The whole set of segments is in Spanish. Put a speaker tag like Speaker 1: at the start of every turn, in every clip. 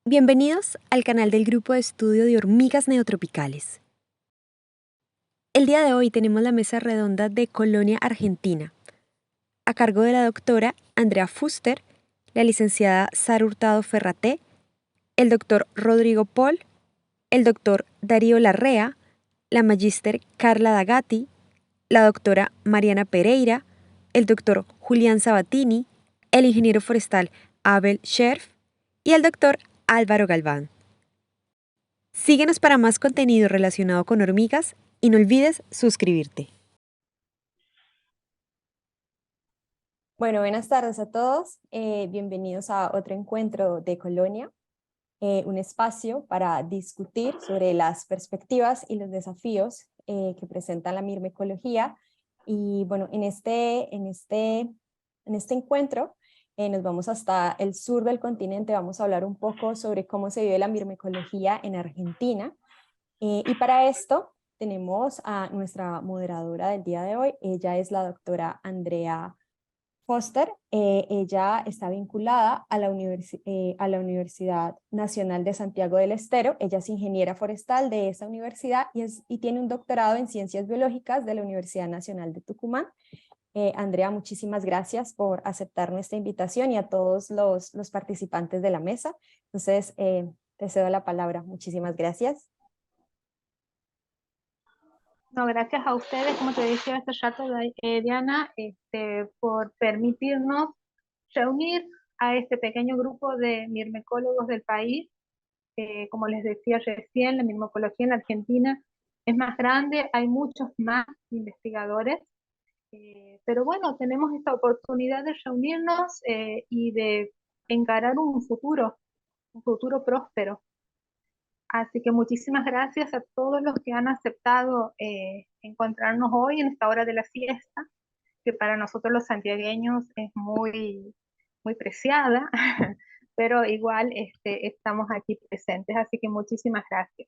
Speaker 1: Bienvenidos al canal del Grupo de Estudio de Hormigas Neotropicales. El día de hoy tenemos la mesa redonda de Colonia, Argentina, a cargo de la doctora Andrea Fuster, la licenciada Sara Hurtado Ferraté, el doctor Rodrigo Pol, el doctor Darío Larrea, la magíster Carla Dagati, la doctora Mariana Pereira, el doctor Julián Sabatini, el ingeniero forestal Abel Scherf y el doctor Álvaro Galván. Síguenos para más contenido relacionado con hormigas y no olvides suscribirte.
Speaker 2: Bueno, buenas tardes a todos. Bienvenidos a otro encuentro de Colonia, un espacio para discutir sobre las perspectivas y los desafíos que presenta la mirmecología. Y bueno, en este encuentro nos vamos hasta el sur del continente. Vamos a hablar un poco sobre cómo se vive la mirmecología en Argentina. Y para esto tenemos a nuestra moderadora del día de hoy. Ella es la doctora Andrea Foster. Ella está vinculada a la Universidad Nacional de Santiago del Estero. Ella es ingeniera forestal de esa universidad y tiene un doctorado en ciencias biológicas de la Universidad Nacional de Tucumán. Andrea, muchísimas gracias por aceptar nuestra invitación y a todos los participantes de la mesa. Entonces, te cedo la palabra. Muchísimas gracias.
Speaker 3: No, gracias a ustedes, como te decía hace rato, Diana, por permitirnos reunir a este pequeño grupo de mirmecólogos del país. Como les decía recién, la mirmecología en la Argentina es más grande, hay muchos más investigadores, pero bueno, tenemos esta oportunidad de reunirnos y de encarar un futuro próspero. Así que muchísimas gracias a todos los que han aceptado encontrarnos hoy en esta hora de la siesta, que para nosotros los santiagueños es muy preciada, pero igual estamos aquí presentes, así que muchísimas gracias.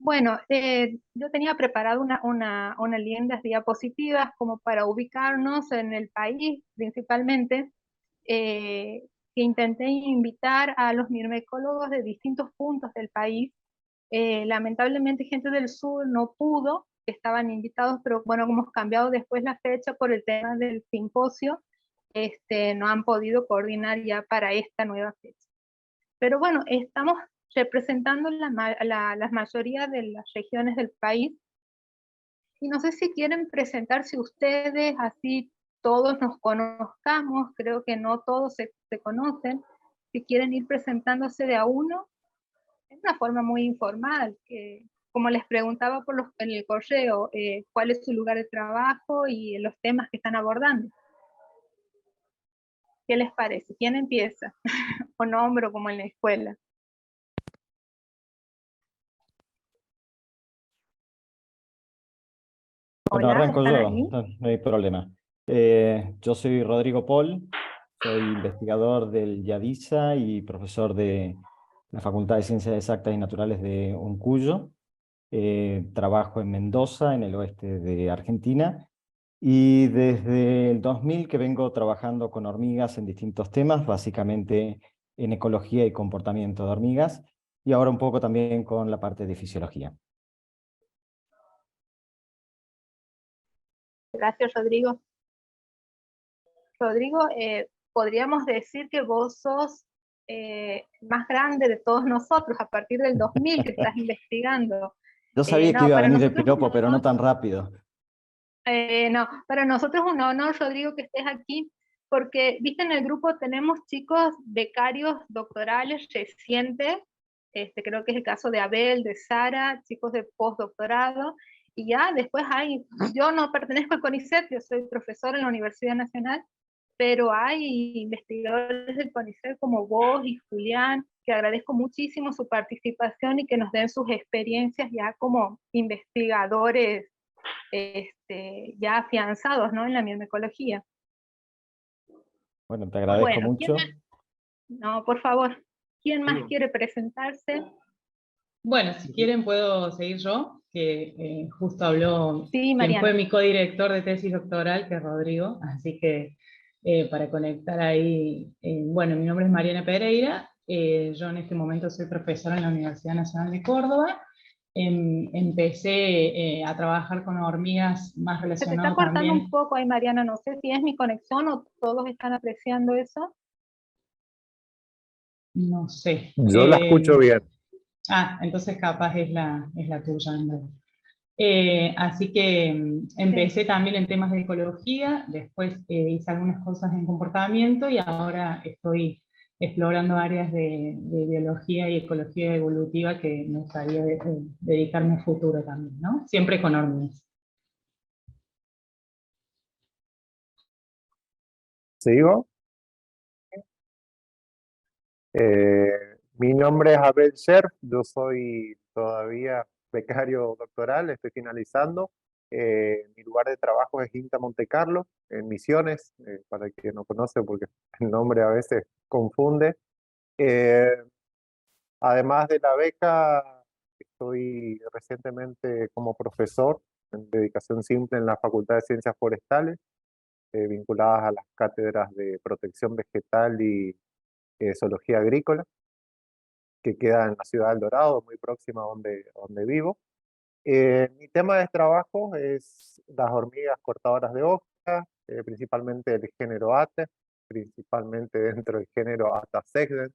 Speaker 3: Bueno, yo tenía preparado una lindas diapositivas como para ubicarnos en el país principalmente, que intenté invitar a los mirmecólogos de distintos puntos del país. Lamentablemente gente del sur no pudo, estaban invitados, pero bueno, como hemos cambiado después la fecha por el tema del simposio, no han podido coordinar ya para esta nueva fecha. Pero bueno, estamos representando la mayoría de las regiones del país, y no sé si quieren presentarse ustedes, así todos nos conozcamos. Creo que no todos se conocen. Si quieren ir presentándose de a uno, es una forma muy informal, que, como les preguntaba en el correo, cuál es su lugar de trabajo y los temas que están abordando. ¿Qué les parece? ¿Quién empieza? O nombro como en la escuela.
Speaker 4: Bueno,
Speaker 3: Hola,
Speaker 4: arranco
Speaker 3: ¿están
Speaker 4: yo,
Speaker 3: ahí?
Speaker 4: no hay problema. Yo soy Rodrigo Pol, soy investigador del YADISA y profesor de la Facultad de Ciencias Exactas y Naturales de Uncuyo. Trabajo en Mendoza, en el oeste de Argentina, y desde el 2000 que vengo trabajando con hormigas en distintos temas, básicamente en ecología y comportamiento de hormigas, y ahora un poco también con la parte de fisiología.
Speaker 3: Gracias, Rodrigo. Rodrigo, podríamos decir que vos sos más grande de todos nosotros a partir del 2000 que estás investigando.
Speaker 4: Yo sabía que
Speaker 3: No,
Speaker 4: iba a
Speaker 3: para
Speaker 4: venir el
Speaker 3: nosotros es un
Speaker 4: piropo, pero no
Speaker 3: honor.
Speaker 4: tan rápido.
Speaker 3: No, para nosotros es un honor, Rodrigo, que estés aquí, porque, viste, en el grupo tenemos chicos becarios doctorales recientes, creo que es el caso de Abel, de Sara, chicos de postdoctorado, y ya después yo no pertenezco al CONICET, yo soy profesor en la Universidad Nacional, pero hay investigadores del CONICET como vos y Julián, que agradezco muchísimo su participación y que nos den sus experiencias ya como investigadores ya afianzados, ¿no?, en la mirmecología.
Speaker 4: Bueno, te agradezco
Speaker 3: Bueno,
Speaker 4: mucho.
Speaker 3: no, por favor, ¿quién más quiere presentarse?
Speaker 5: Bueno, si quieren puedo seguir yo, que justo habló
Speaker 3: Sí,
Speaker 5: quien fue
Speaker 3: Mariana.
Speaker 5: mi codirector de tesis doctoral, que es Rodrigo, así que para conectar ahí, bueno, mi nombre es Mariana Pereira, Yo en este momento soy profesora en la Universidad Nacional de Córdoba. Empecé a trabajar con hormigas más
Speaker 3: Se te está
Speaker 5: relacionado
Speaker 3: cortando un
Speaker 5: también.
Speaker 3: poco ahí, Mariana, no sé si es mi conexión o todos están apreciando eso.
Speaker 5: No sé.
Speaker 6: Yo la escucho bien.
Speaker 5: Entonces capaz es la tuya, Andrea. Así que empecé también en temas de ecología, después hice algunas cosas en comportamiento y ahora estoy explorando áreas de biología y ecología evolutiva que me gustaría dedicarme a futuro también, ¿no? Siempre con hormigas.
Speaker 6: ¿Sigo? Mi nombre es Abel Sherf, yo soy todavía becario doctoral, estoy finalizando. Mi lugar de trabajo es INTA Monte Carlo, en Misiones, para quien no conoce, porque el nombre a veces confunde. Eh, Además de la beca, estoy recientemente como profesor en dedicación simple en la Facultad de Ciencias Forestales, vinculadas a las cátedras de protección vegetal y zoología agrícola, que queda en la ciudad del Dorado, muy próxima a donde vivo. Mi tema de trabajo es las hormigas cortadoras de hojas, principalmente del género Ate, principalmente dentro del género Atacexdes,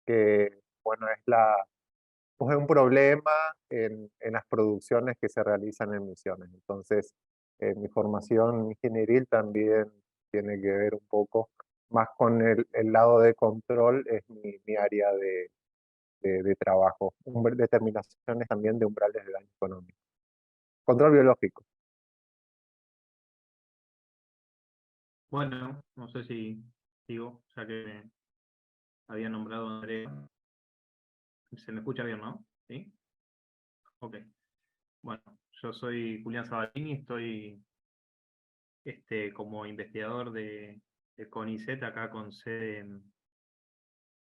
Speaker 6: que bueno, pues es un problema en las producciones que se realizan en Misiones. Entonces, mi formación ingenieril también tiene que ver un poco más con el lado de control, es mi área de trabajo. Determinaciones también de umbrales de daño económico. Control biológico.
Speaker 7: Bueno, no sé si sigo, ya que me había nombrado a Andrea. Se me escucha bien, ¿no? ¿Sí? Ok. Bueno, yo soy Julián Sabatini, estoy como investigador de CONICET, acá con sede en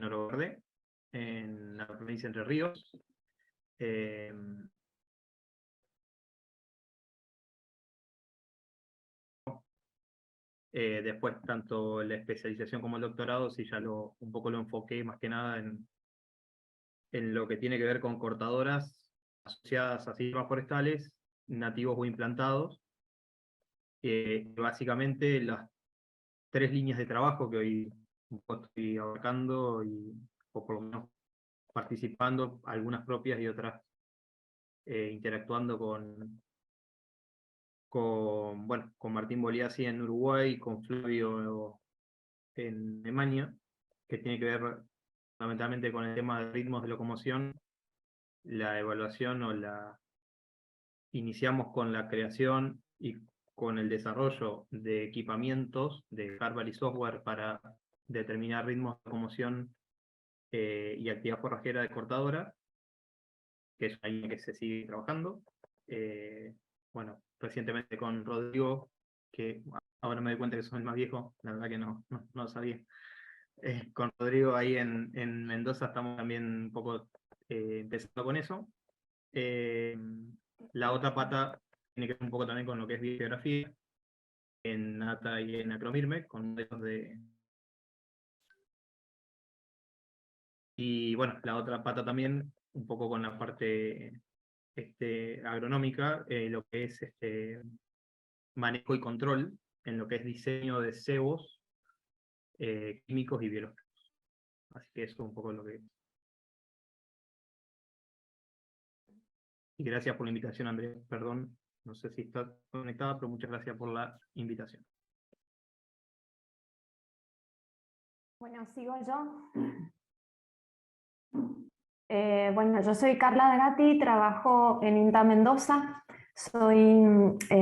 Speaker 7: Oro Verde, en la provincia de Entre Ríos. Después, tanto la especialización como el doctorado, sí ya un poco lo enfoqué más que nada en lo que tiene que ver con cortadoras asociadas a sistemas forestales, nativos o implantados. Básicamente las tres líneas de trabajo que hoy un poco estoy abarcando, o por lo menos participando, algunas propias y otras interactuando con Martín Boliasi en Uruguay, con Flavio en Alemania, que tiene que ver fundamentalmente con el tema de ritmos de locomoción, la evaluación iniciamos con la creación y con el desarrollo de equipamientos de hardware y software para determinar ritmos de locomoción y actividad forrajera de cortadora, que es una línea que se sigue trabajando. Bueno, recientemente con Rodrigo, que ahora me doy cuenta que soy el más viejo, la verdad que no lo sabía. Con Rodrigo ahí en Mendoza estamos también un poco empezando con eso. La otra pata tiene que ver un poco también con lo que es bibliografía, en Nata y en Acromirme, con modelos de... Y bueno, la otra pata también, un poco con la parte agronómica, lo que es manejo y control, en lo que es diseño de cebos químicos y biológicos. Así que eso es un poco lo que... Y gracias por la invitación, Andrea. Perdón, no sé si está conectada, pero muchas gracias por la invitación.
Speaker 2: Bueno, sigo yo. Bueno, yo soy Carla Dragati, trabajo en INTA Mendoza, soy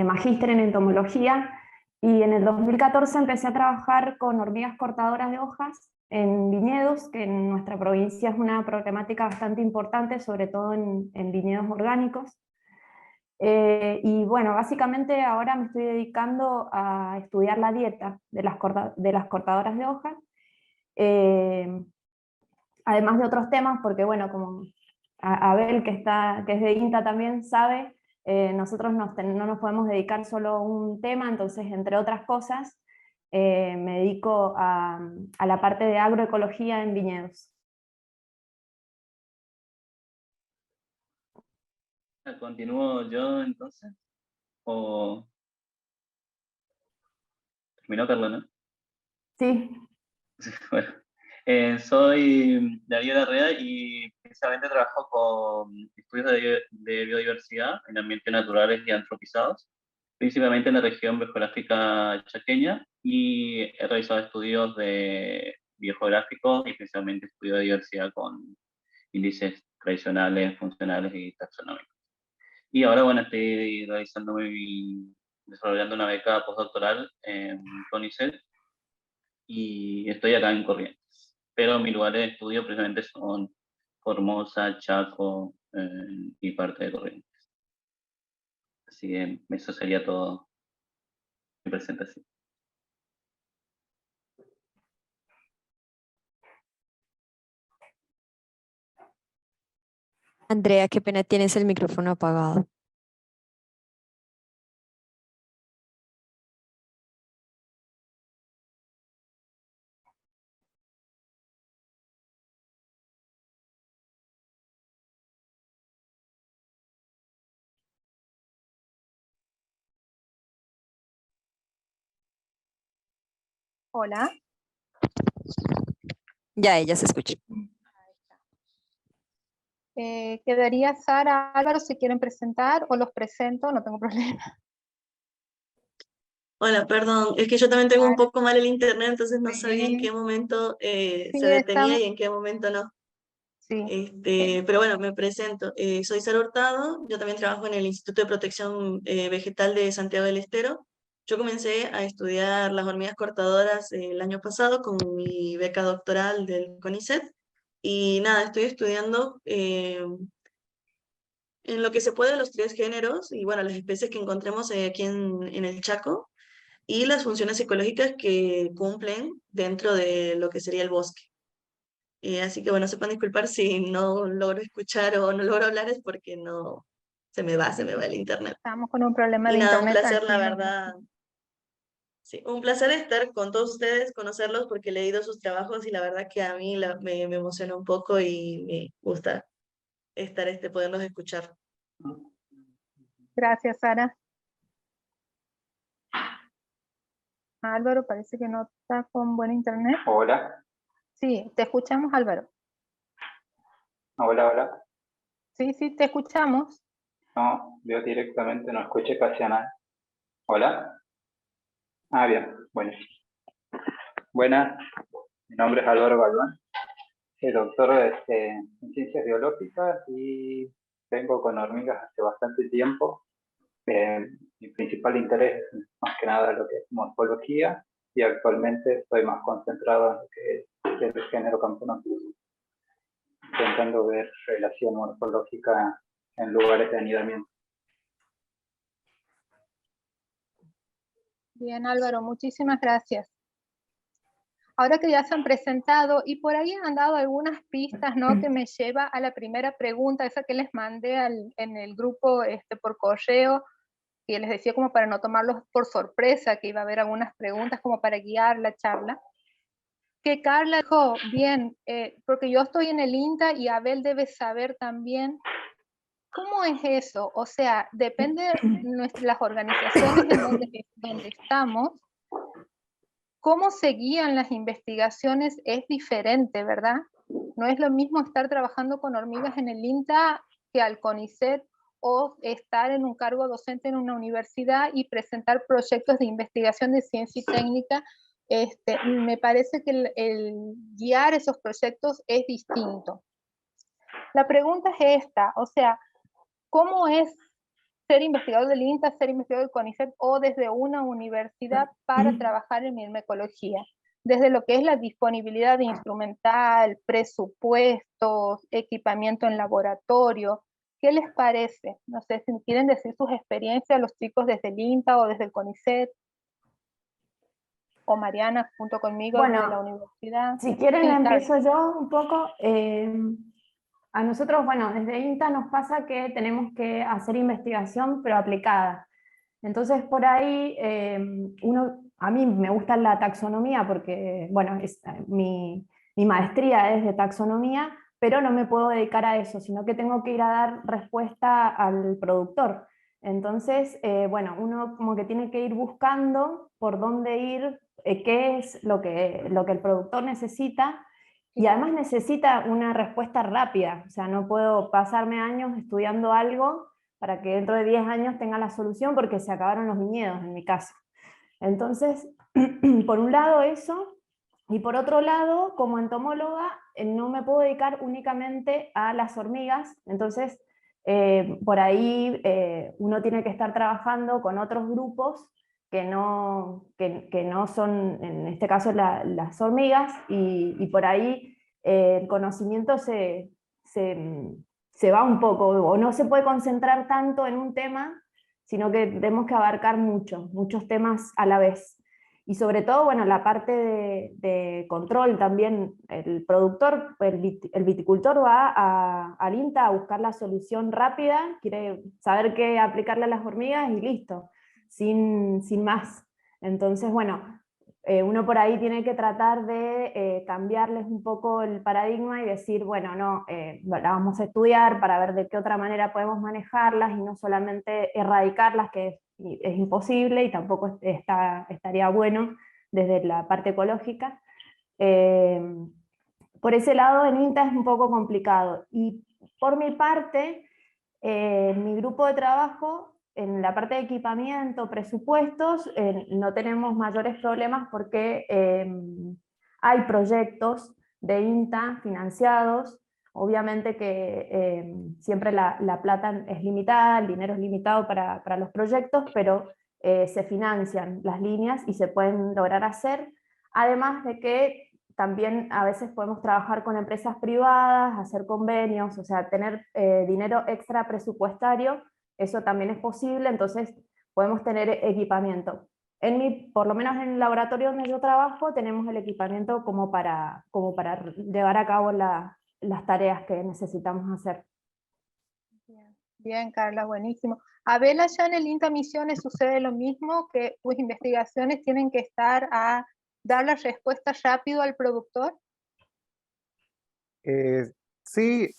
Speaker 2: magíster en entomología y en el 2014 empecé a trabajar con hormigas cortadoras de hojas en viñedos, que en nuestra provincia es una problemática bastante importante, sobre todo en viñedos orgánicos. Y bueno, básicamente ahora me estoy dedicando a estudiar la dieta de las cortadoras de hojas, además de otros temas, porque bueno, como Abel, que es de INTA también, sabe, nosotros no nos podemos dedicar solo a un tema, entonces, entre otras cosas, me dedico a la parte de agroecología en viñedos.
Speaker 8: ¿Continúo yo entonces? ¿O terminó Carla, no?
Speaker 9: Sí.
Speaker 8: Bueno, soy Darío Larrea y precisamente trabajo con estudios de biodiversidad en ambientes naturales y antropizados, principalmente en la región biogeográfica chaqueña, y he realizado estudios de biogeográficos y principalmente estudios de diversidad con índices tradicionales, funcionales y taxonómicos. Y ahora, bueno, estoy desarrollando una beca postdoctoral en CONICET y estoy acá en Corrientes. Pero mis lugares de estudio precisamente son Formosa, Chaco y parte de Corrientes. Así que eso sería todo mi presentación.
Speaker 1: Andrea, qué pena, tienes el micrófono apagado.
Speaker 3: Hola.
Speaker 1: Ya, ella se escucha.
Speaker 3: Quedaría Sara, Álvaro, si quieren presentar, o los presento, no tengo problema.
Speaker 10: Hola, perdón, es que yo también tengo un poco mal el internet, entonces no sabía en
Speaker 3: Sí,
Speaker 10: qué momento
Speaker 3: sí,
Speaker 10: se detenía
Speaker 3: estamos,
Speaker 10: y en qué momento no.
Speaker 3: sí.
Speaker 10: Pero bueno, me presento. Soy Sara Hurtado, yo también trabajo en el Instituto de Protección Vegetal de Santiago del Estero. Yo comencé a estudiar las hormigas cortadoras el año pasado con mi beca doctoral del CONICET y nada, estoy estudiando en lo que se puede los tres géneros y bueno, las especies que encontremos aquí en el Chaco y las funciones ecológicas que cumplen dentro de lo que sería el bosque. Así que bueno, sepan disculpar si no logro escuchar o no logro hablar, es porque no se me va el internet.
Speaker 3: Estamos con un problema
Speaker 10: Y
Speaker 3: de
Speaker 10: nada, un
Speaker 3: internet
Speaker 10: placer,
Speaker 3: aquí.
Speaker 10: la verdad. Sí, un placer estar con todos ustedes, conocerlos, porque he leído sus trabajos y la verdad que a mí me emociona un poco y me gusta estar poderlos escuchar.
Speaker 3: Gracias, Sara. Álvaro, parece que no está con buen internet.
Speaker 11: Hola,
Speaker 3: Sí, te escuchamos, Álvaro.
Speaker 11: hola, hola.
Speaker 3: Sí, sí, te escuchamos.
Speaker 11: No, yo directamente no escuché casi a nadie. Hola. Ah, bien, bueno. Buenas, mi nombre es Álvaro Galván, soy doctor en ciencias biológicas y vengo con hormigas hace bastante tiempo. Mi principal interés es más que nada lo que es morfología y actualmente estoy más concentrado en lo que es el género Camponotus, intentando ver relación morfológica en lugares de anidamiento.
Speaker 3: Bien, Álvaro, muchísimas gracias. Ahora que ya se han presentado y por ahí han dado algunas pistas, ¿no? Que me lleva a la primera pregunta, esa que les mandé en el grupo por correo, que les decía como para no tomarlos por sorpresa, que iba a haber algunas preguntas como para guiar la charla. Que Carla dijo, bien, porque yo estoy en el INTA y Abel debe saber también. ¿Cómo es eso? O sea, depende de las organizaciones en donde estamos, cómo se guían las investigaciones es diferente, ¿verdad? No es lo mismo estar trabajando con hormigas en el INTA que al CONICET o estar en un cargo docente en una universidad y presentar proyectos de investigación de ciencia y técnica. Me parece que el guiar esos proyectos es distinto. La pregunta es esta, o sea, ¿cómo es ser investigador del INTA, ser investigador del CONICET o desde una universidad para trabajar en mirmecología? Desde lo que es la disponibilidad de instrumental, presupuestos, equipamiento en laboratorio, ¿qué les parece? No sé si quieren decir sus experiencias los chicos desde el INTA o desde el CONICET, o Mariana junto conmigo desde la universidad.
Speaker 9: Si quieren
Speaker 3: Sí,
Speaker 9: empiezo yo un poco. A nosotros, bueno, desde INTA nos pasa que tenemos que hacer investigación, pero aplicada. Entonces, por ahí, a mí me gusta la taxonomía porque, bueno, mi maestría es de taxonomía, pero no me puedo dedicar a eso, sino que tengo que ir a dar respuesta al productor. Entonces, bueno, uno como que tiene que ir buscando por dónde ir, qué es lo que el productor necesita, y además necesita una respuesta rápida. O sea, no puedo pasarme años estudiando algo para que dentro de 10 años tenga la solución porque se acabaron los viñedos en mi caso. Entonces, por un lado eso, y por otro lado, como entomóloga, no me puedo dedicar únicamente a las hormigas. Entonces, por ahí uno tiene que estar trabajando con otros grupos que no son, en este caso, las hormigas, y por ahí el conocimiento se va un poco, o no se puede concentrar tanto en un tema, sino que tenemos que abarcar muchos temas a la vez. Y sobre todo, bueno, la parte de control también. El productor, el viticultor va al INTA a buscar la solución rápida, quiere saber qué aplicarle a las hormigas y listo, sin más. Entonces, bueno, uno por ahí tiene que tratar de cambiarles un poco el paradigma y decir, bueno, no, la vamos a estudiar para ver de qué otra manera podemos manejarlas y no solamente erradicarlas, que es imposible y tampoco estaría bueno desde la parte ecológica. Por ese lado en INTA es un poco complicado. Y por mi parte, mi grupo de trabajo, en la parte de equipamiento, presupuestos, no tenemos mayores problemas porque hay proyectos de INTA financiados. Obviamente que siempre la plata es limitada, el dinero es limitado para los proyectos, pero se financian las líneas y se pueden lograr hacer. Además de que también a veces podemos trabajar con empresas privadas, hacer convenios, o sea, tener dinero extra presupuestario, eso también es posible. Entonces podemos tener equipamiento. Por lo menos en el laboratorio donde yo trabajo, tenemos el equipamiento como para llevar a cabo las tareas que necesitamos hacer.
Speaker 3: Bien, Carla, buenísimo. Abel, ya en el INTA Misiones sucede lo mismo, que tus investigaciones tienen que estar a dar la respuesta rápido al productor.
Speaker 6: Sí,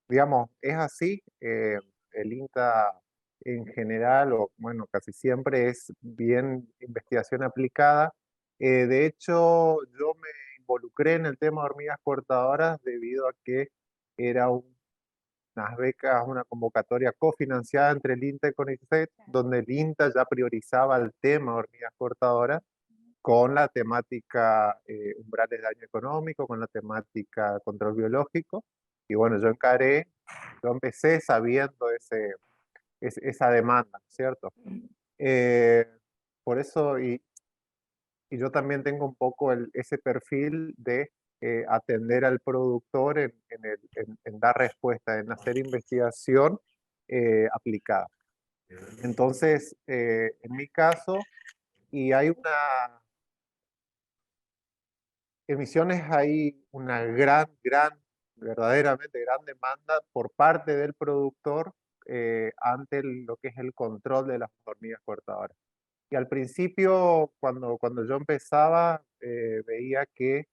Speaker 6: digamos, es así. El INTA en general, o bueno, casi siempre es bien investigación aplicada. De hecho, yo me involucré en el tema de hormigas portadoras debido a que era unas becas, una convocatoria cofinanciada entre el INTA y CONICET, donde el INTA ya priorizaba el tema de hormigas portadoras con la temática umbrales de daño económico, con la temática control biológico. Y bueno, yo empecé sabiendo esa demanda, ¿cierto? Por eso, y yo también tengo un poco ese perfil de atender al productor en dar respuesta, en hacer investigación aplicada. Entonces, en mi caso, y hay en Misiones hay una verdaderamente gran demanda por parte del productor ante lo que es el control de las hormigas portadoras. Y al principio, cuando yo empezaba, veía que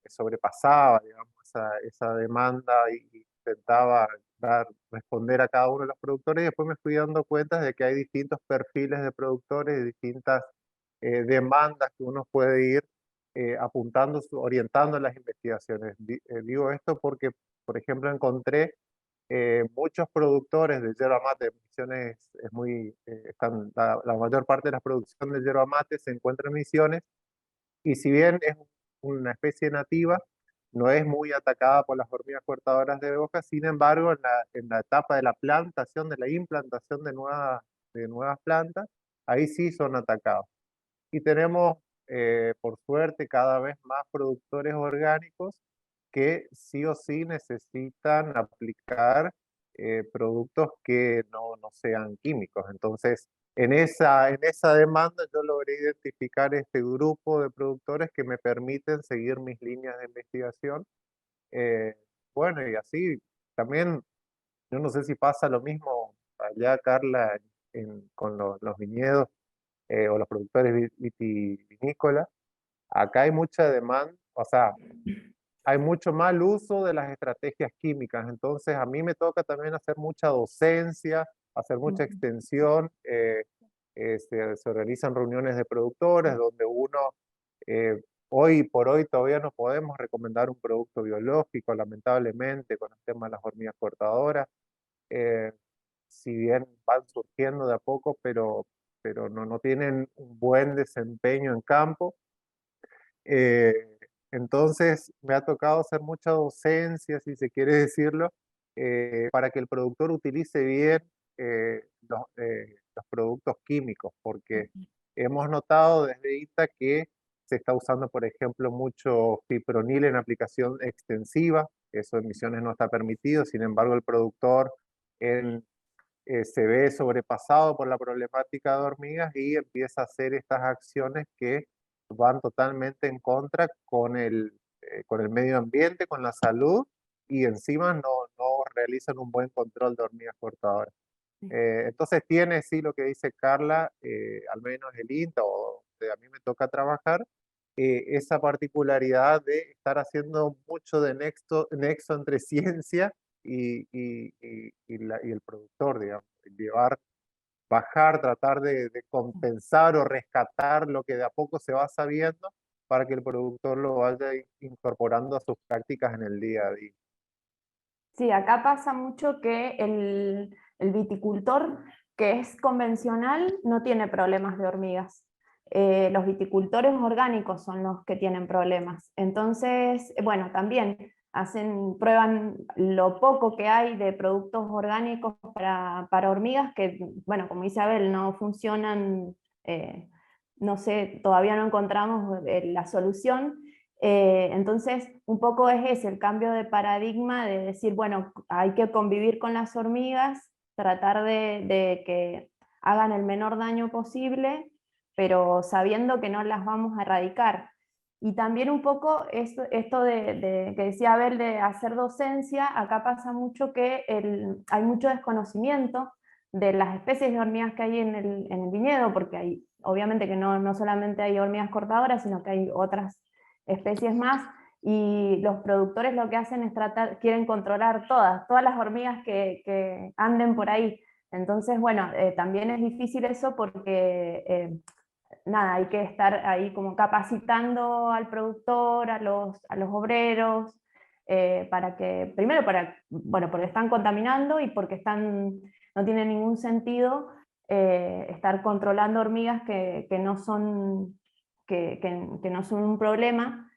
Speaker 6: sobrepasaba, digamos, esa demanda y intentaba responder a cada uno de los productores, y después me fui dando cuenta de que hay distintos perfiles de productores, distintas demandas que uno puede ir apuntando, orientando las investigaciones. Digo esto porque, por ejemplo, encontré muchos productores de yerba mate. Misiones es la mayor parte de la producción de yerba mate se encuentra en Misiones, y si bien es una especie nativa, no es muy atacada por las hormigas cortadoras de hojas. Sin embargo, en la etapa de la plantación, de la implantación de nuevas plantas, ahí sí son atacados. Y tenemos, por suerte, cada vez más productores orgánicos que sí o sí necesitan aplicar productos que no sean químicos. Entonces, en esa demanda yo logré identificar este grupo de productores que me permiten seguir mis líneas de investigación. Bueno, y así también, yo no sé si pasa lo mismo allá, Carla, con los viñedos o los productores vitivinícolas. Acá hay mucha demanda, o sea, hay mucho mal uso de las estrategias químicas. Entonces, a mí me toca también hacer mucha docencia, hacer mucha extensión. Se organizan reuniones de productores donde uno, hoy por hoy todavía no podemos recomendar un producto biológico, lamentablemente, con el tema de las hormigas cortadoras. Si bien van surgiendo de a poco, pero no tienen un buen desempeño en campo. Entonces me ha tocado hacer mucha docencia, si se quiere decirlo, para que el productor utilice bien los productos químicos, porque hemos notado desde ITA que se está usando, por ejemplo, mucho fipronil en aplicación extensiva. Eso en Misiones no está permitido. Sin embargo, el productor se ve sobrepasado por la problemática de hormigas y empieza a hacer estas acciones que van totalmente en contra con el medio ambiente, con la salud, y encima no realizan un buen control de hormigas cortadoras. Entonces tiene, sí, lo que dice Carla, al menos el INTA, o donde a mí me toca trabajar, esa particularidad de estar haciendo mucho de nexo entre ciencia y el productor, digamos, bajar, tratar de compensar o rescatar lo que de a poco se va sabiendo para que el productor lo vaya incorporando a sus prácticas en el día a día.
Speaker 9: Sí, acá pasa mucho que el viticultor que es convencional no tiene problemas de hormigas. Los viticultores orgánicos son los que tienen problemas. Entonces, bueno, también prueban lo poco que hay de productos orgánicos para hormigas que, bueno, como dice Abel, no funcionan, no sé, todavía no encontramos la solución. Entonces, un poco es ese, el cambio de paradigma de decir, bueno, hay que convivir con las hormigas, tratar de que hagan el menor daño posible, pero sabiendo que no las vamos a erradicar. Y también un poco esto que decía Abel de hacer docencia, acá pasa mucho que hay mucho desconocimiento de las especies de hormigas que hay en el viñedo, porque obviamente que no solamente hay hormigas cortadoras, sino que hay otras especies más, y los productores lo que hacen es quieren controlar todas las hormigas que anden por ahí. Entonces, bueno, también es difícil eso porque nada, hay que estar ahí como capacitando al productor, a los obreros, para que, primero bueno, porque están contaminando y porque no tiene ningún sentido estar controlando hormigas que no son un problema,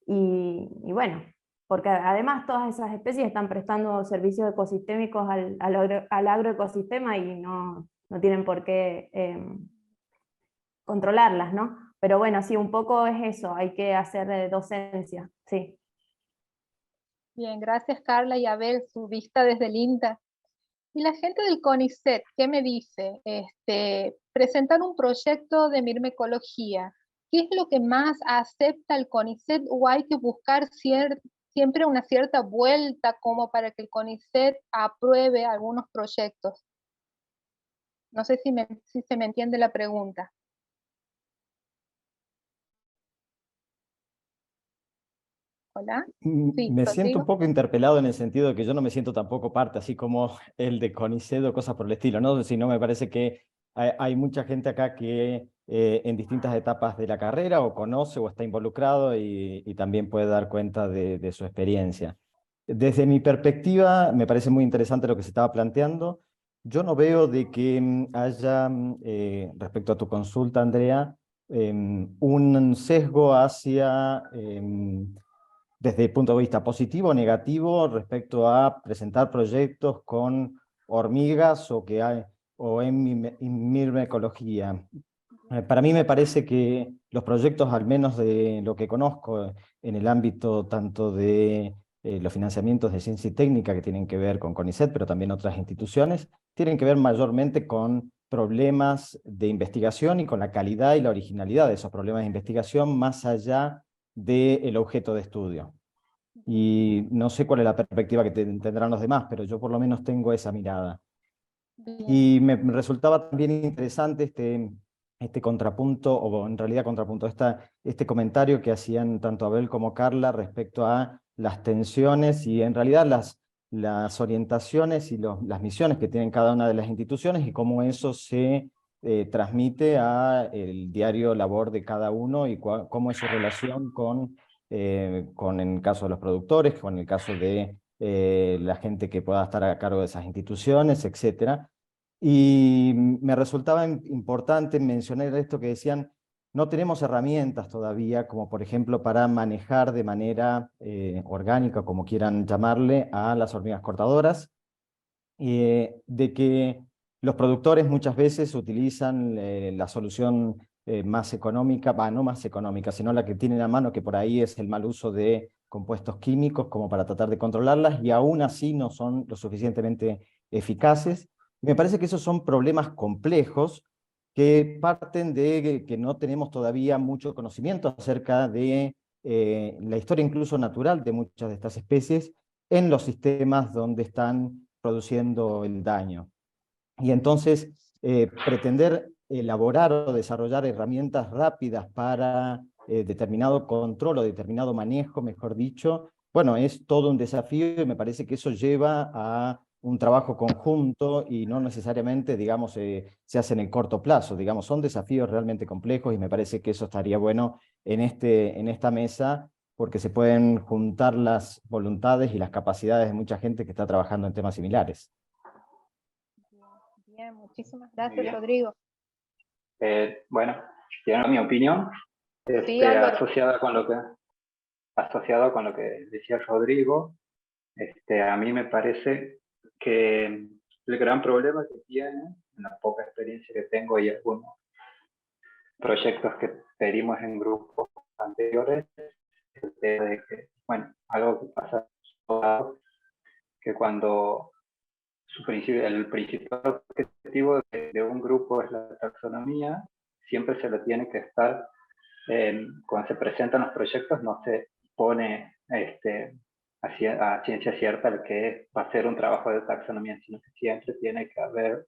Speaker 9: y bueno, porque además todas esas especies están prestando servicios ecosistémicos al agroecosistema y no tienen por qué controlarlas, ¿no? Pero bueno, sí, un poco es eso, hay que hacer docencia, sí.
Speaker 3: Bien, gracias Carla y Abel, su vista desde el INTA. Y la gente del CONICET, ¿qué me dice? Presentar un proyecto de mirmecología, ¿qué es lo que más acepta el CONICET o hay que buscar siempre una cierta vuelta como para que el CONICET apruebe algunos proyectos? No sé si se me entiende la pregunta. ¿Hola? Sí,
Speaker 4: Me siento un
Speaker 3: Rodrigo.
Speaker 4: poco interpelado en el sentido de que yo no me siento tampoco parte, así como el de CONICET o cosas por el estilo, ¿no? Sino me parece que hay mucha gente acá que en distintas etapas de la carrera o conoce o está involucrado y también puede dar cuenta de su experiencia. Desde mi perspectiva, me parece muy interesante lo que se estaba planteando. Yo no veo de que haya, respecto a tu consulta, Andrea, un sesgo hacia desde el punto de vista positivo o negativo respecto a presentar proyectos con hormigas o en mirmecología. Para mí me parece que los proyectos, al menos de lo que conozco en el ámbito tanto de los financiamientos de ciencia y técnica que tienen que ver con CONICET, pero también otras instituciones, tienen que ver mayormente con problemas de investigación y con la calidad y la originalidad de esos problemas de investigación más allá del objeto de estudio. Y no sé cuál es la perspectiva que tendrán los demás, pero yo por lo menos tengo esa mirada. Y me resultaba también interesante este contrapunto, o en realidad contrapunto, este comentario que hacían tanto Abel como Carla respecto a las tensiones y en realidad las orientaciones y las misiones que tienen cada una de las instituciones y cómo eso se transmite al diario labor de cada uno y cómo es su relación con en el caso de los productores, con el caso de la gente que pueda estar a cargo de esas instituciones, etc. Y me resultaba importante mencionar esto que decían, no tenemos herramientas todavía, como por ejemplo para manejar de manera orgánica, como quieran llamarle, a las hormigas cortadoras, de que los productores muchas veces utilizan la solución más económica, no más económica, sino la que tienen a mano, que por ahí es el mal uso de compuestos químicos como para tratar de controlarlas, y aún así no son lo suficientemente eficaces. Me parece que esos son problemas complejos que parten de que no tenemos todavía mucho conocimiento acerca de la historia incluso natural de muchas de estas especies en los sistemas donde están produciendo el daño. Y entonces, pretender elaborar o desarrollar herramientas rápidas para determinado control o determinado manejo, mejor dicho, bueno, es todo un desafío y me parece que eso lleva a un trabajo conjunto y no necesariamente, digamos, se hace en el corto plazo. Digamos, son desafíos realmente complejos y me parece que eso estaría bueno en esta mesa porque se pueden juntar las voluntades y las capacidades de mucha gente que está trabajando en temas similares.
Speaker 3: Bien, muchísimas gracias, Rodrigo.
Speaker 11: Bueno, quiero mi opinión,
Speaker 3: Sí, Álvaro.
Speaker 11: asociada con lo que decía Rodrigo. A mí me parece que el gran problema que tiene, en la poca experiencia que tengo y algunos proyectos que pedimos en grupos anteriores, es el tema de que, bueno, algo que pasa, que cuando el principal objetivo de un grupo es la taxonomía, siempre se lo tiene que estar, cuando se presentan los proyectos no se pone a ciencia cierta el que va a ser un trabajo de taxonomía, sino que siempre tiene que haber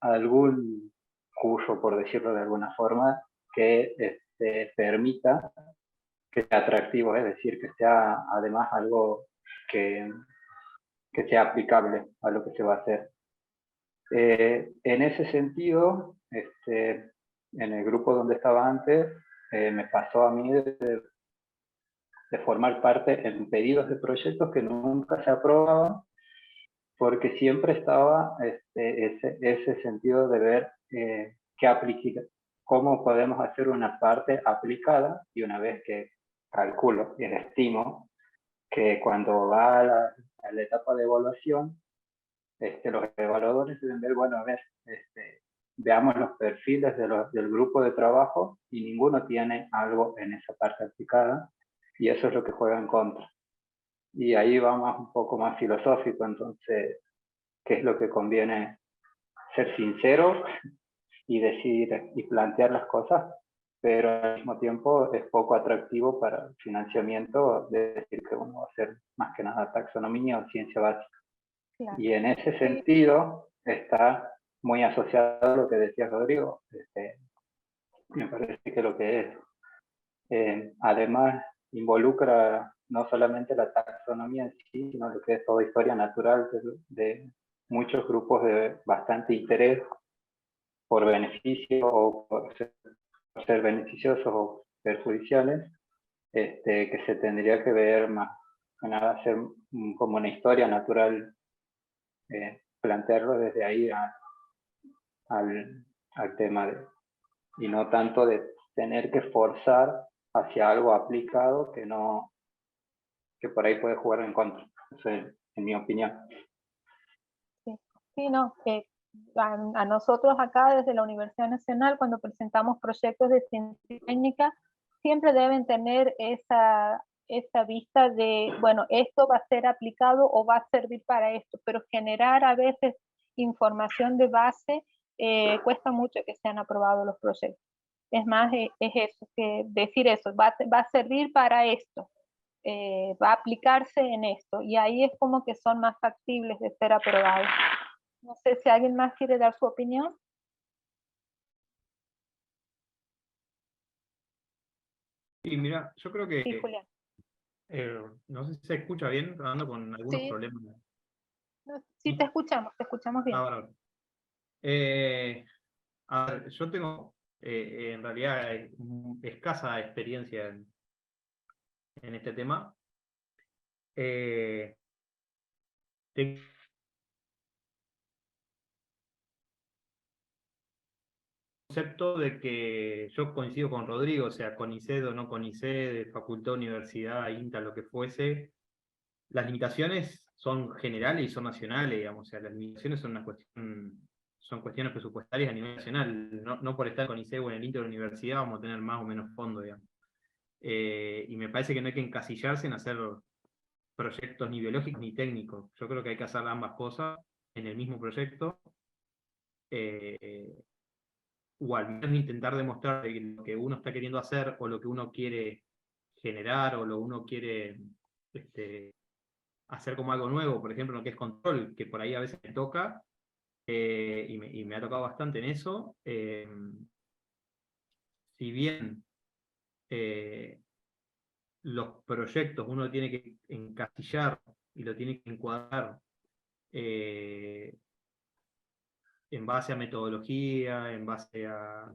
Speaker 11: algún curso, por decirlo de alguna forma, que permita que sea atractivo, es decir, que sea además algo que sea aplicable a lo que se va a hacer. En ese sentido, en el grupo donde estaba antes, me pasó a mí de formar parte en pedidos de proyectos que nunca se aprobaban, porque siempre estaba ese sentido de ver cómo podemos hacer una parte aplicada, y una vez que calculo y estimo que cuando va a la etapa de evaluación, los evaluadores deben ver, bueno, a ver, veamos los perfiles del grupo de trabajo y ninguno tiene algo en esa parte aplicada, y eso es lo que juega en contra. Y ahí vamos un poco más filosófico, entonces, ¿qué es lo que conviene? Ser sincero y decir y plantear las cosas, pero al mismo tiempo es poco atractivo para el financiamiento de decir que uno va a hacer más que nada taxonomía o ciencia básica. Claro. Y en ese sentido está muy asociado a lo que decía Rodrigo. Me parece que lo que es, además involucra no solamente la taxonomía en sí, sino lo que es toda historia natural de muchos grupos de bastante interés por beneficio o por ser beneficiosos o perjudiciales, que se tendría que ver más que nada, hacer como una historia natural, plantearlo desde ahí al tema y no tanto de tener que forzar hacia algo aplicado que por ahí puede jugar en contra. Eso es en mi opinión.
Speaker 3: Sí, no, a nosotros acá desde la Universidad Nacional, cuando presentamos proyectos de ciencia técnica, siempre deben tener esa vista de, bueno, esto va a ser aplicado o va a servir para esto, pero generar a veces información de base cuesta mucho que sean aprobados los proyectos. Es más, es eso, que decir eso, va a servir para esto, va a aplicarse en esto, y ahí es como que son más factibles de ser aprobados. No sé si alguien más quiere dar su opinión.
Speaker 7: Sí, mira, yo creo que
Speaker 3: sí, Julián.
Speaker 7: No sé si se escucha bien, ando con algunos
Speaker 3: Sí.
Speaker 7: problemas.
Speaker 3: Sí, te escuchamos bien.
Speaker 7: Ahora. A ver, yo tengo en realidad escasa experiencia en este tema. Tengo concepto de que yo coincido con Rodrigo, o sea, con ICED o no con ICED, facultad, universidad, INTA, lo que fuese, las limitaciones son generales y son nacionales, digamos, o sea, las limitaciones son son cuestiones presupuestarias a nivel nacional, no por estar con ICED o en el INTA de la universidad vamos a tener más o menos fondo, digamos. Y me parece que no hay que encasillarse en hacer proyectos ni biológicos ni técnicos. Yo creo que hay que hacer ambas cosas en el mismo proyecto. O al menos intentar demostrar que lo que uno está queriendo hacer o lo que uno quiere generar o lo que uno quiere hacer como algo nuevo, por ejemplo, lo que es control, que por ahí a veces me toca, y me ha tocado bastante en eso. Si bien los proyectos uno tiene que encasillar y lo tiene que encuadrar en base a metodología, en base a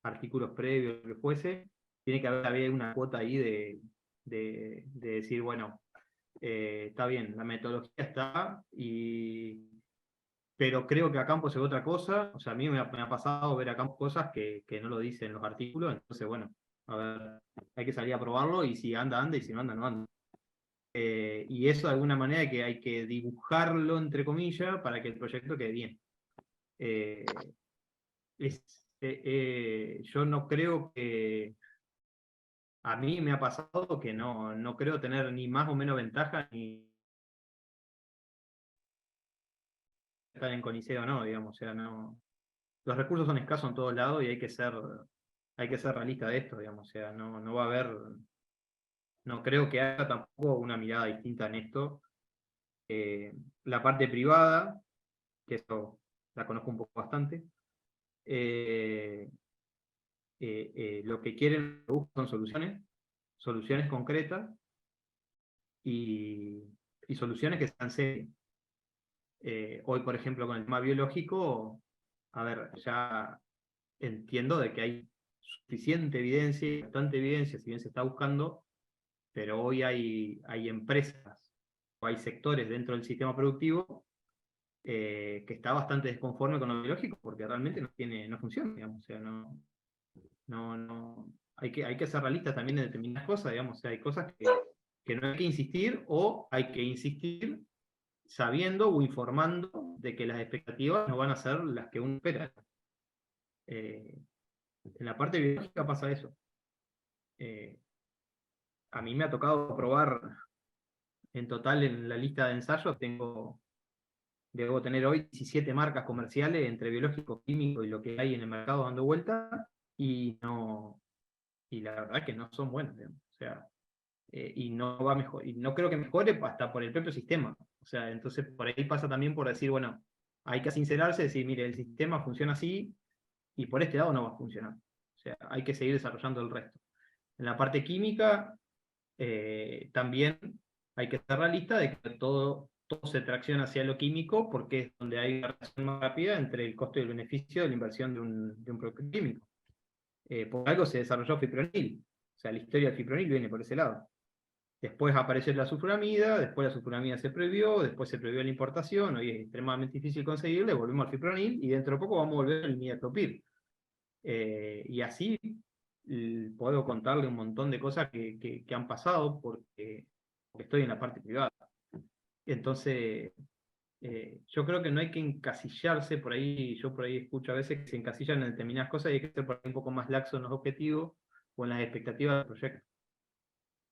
Speaker 7: artículos previos, lo que fuese, tiene que haber una cuota ahí de decir, bueno, está bien, la metodología está, pero creo que a campo se ve otra cosa. O sea, a mí me ha pasado ver a campo cosas que no lo dicen los artículos, entonces, bueno, a ver, hay que salir a probarlo, y si anda, anda, y si no anda, no anda. Y eso de alguna manera que hay que dibujarlo, entre comillas, para que el proyecto quede bien. Yo no creo que... A mí me ha pasado que no creo tener ni más o menos ventaja, ni estar en CONICET o no, digamos. O sea, no... Los recursos son escasos en todos lados y hay que ser realista de esto, digamos. O sea, no va a haber... No creo que haya tampoco una mirada distinta en esto. La parte privada, que eso la conozco un poco bastante, lo que quieren son soluciones concretas y soluciones que sean serias. Hoy, por ejemplo, con el tema biológico, a ver, ya entiendo de que hay suficiente evidencia, bastante evidencia, si bien se está buscando, pero hoy hay empresas o hay sectores dentro del sistema productivo que está bastante desconforme con lo biológico porque realmente no funciona, digamos. O sea, hay que ser realistas también en determinadas cosas, digamos. O sea, hay cosas que no hay que insistir, o hay que insistir sabiendo o informando de que las expectativas no van a ser las que uno espera. En la parte biológica pasa eso. A mí me ha tocado probar, en total en la lista de ensayos debo tener hoy 17 marcas comerciales entre biológico, químico y lo que hay en el mercado dando vuelta, y la verdad es que no son buenas, digamos. O sea, y no va mejor, y no creo que mejore hasta por el propio sistema. O sea, entonces por ahí pasa también por decir, bueno, hay que sincerarse, decir, mire, el sistema funciona así, y por este lado no va a funcionar. O sea, hay que seguir desarrollando el resto. En la parte química, también hay que ser realista de que todo se tracciona hacia lo químico, porque es donde hay una relación más rápida entre el costo y el beneficio de la inversión de un producto químico. Por algo se desarrolló fipronil. O sea, la historia del fipronil viene por ese lado. Después apareció la sulfuramida, después la sulfuramida se prohibió, después se prohibió la importación, hoy es extremadamente difícil conseguirle, volvemos al fipronil, y dentro de poco vamos a volver al imidacloprid. Y así puedo contarle un montón de cosas que han pasado porque estoy en la parte privada. Entonces, yo creo que no hay que encasillarse por ahí. Yo por ahí escucho a veces que se encasillan en determinadas cosas y hay que ser por ahí un poco más laxo en los objetivos o en las expectativas del proyecto.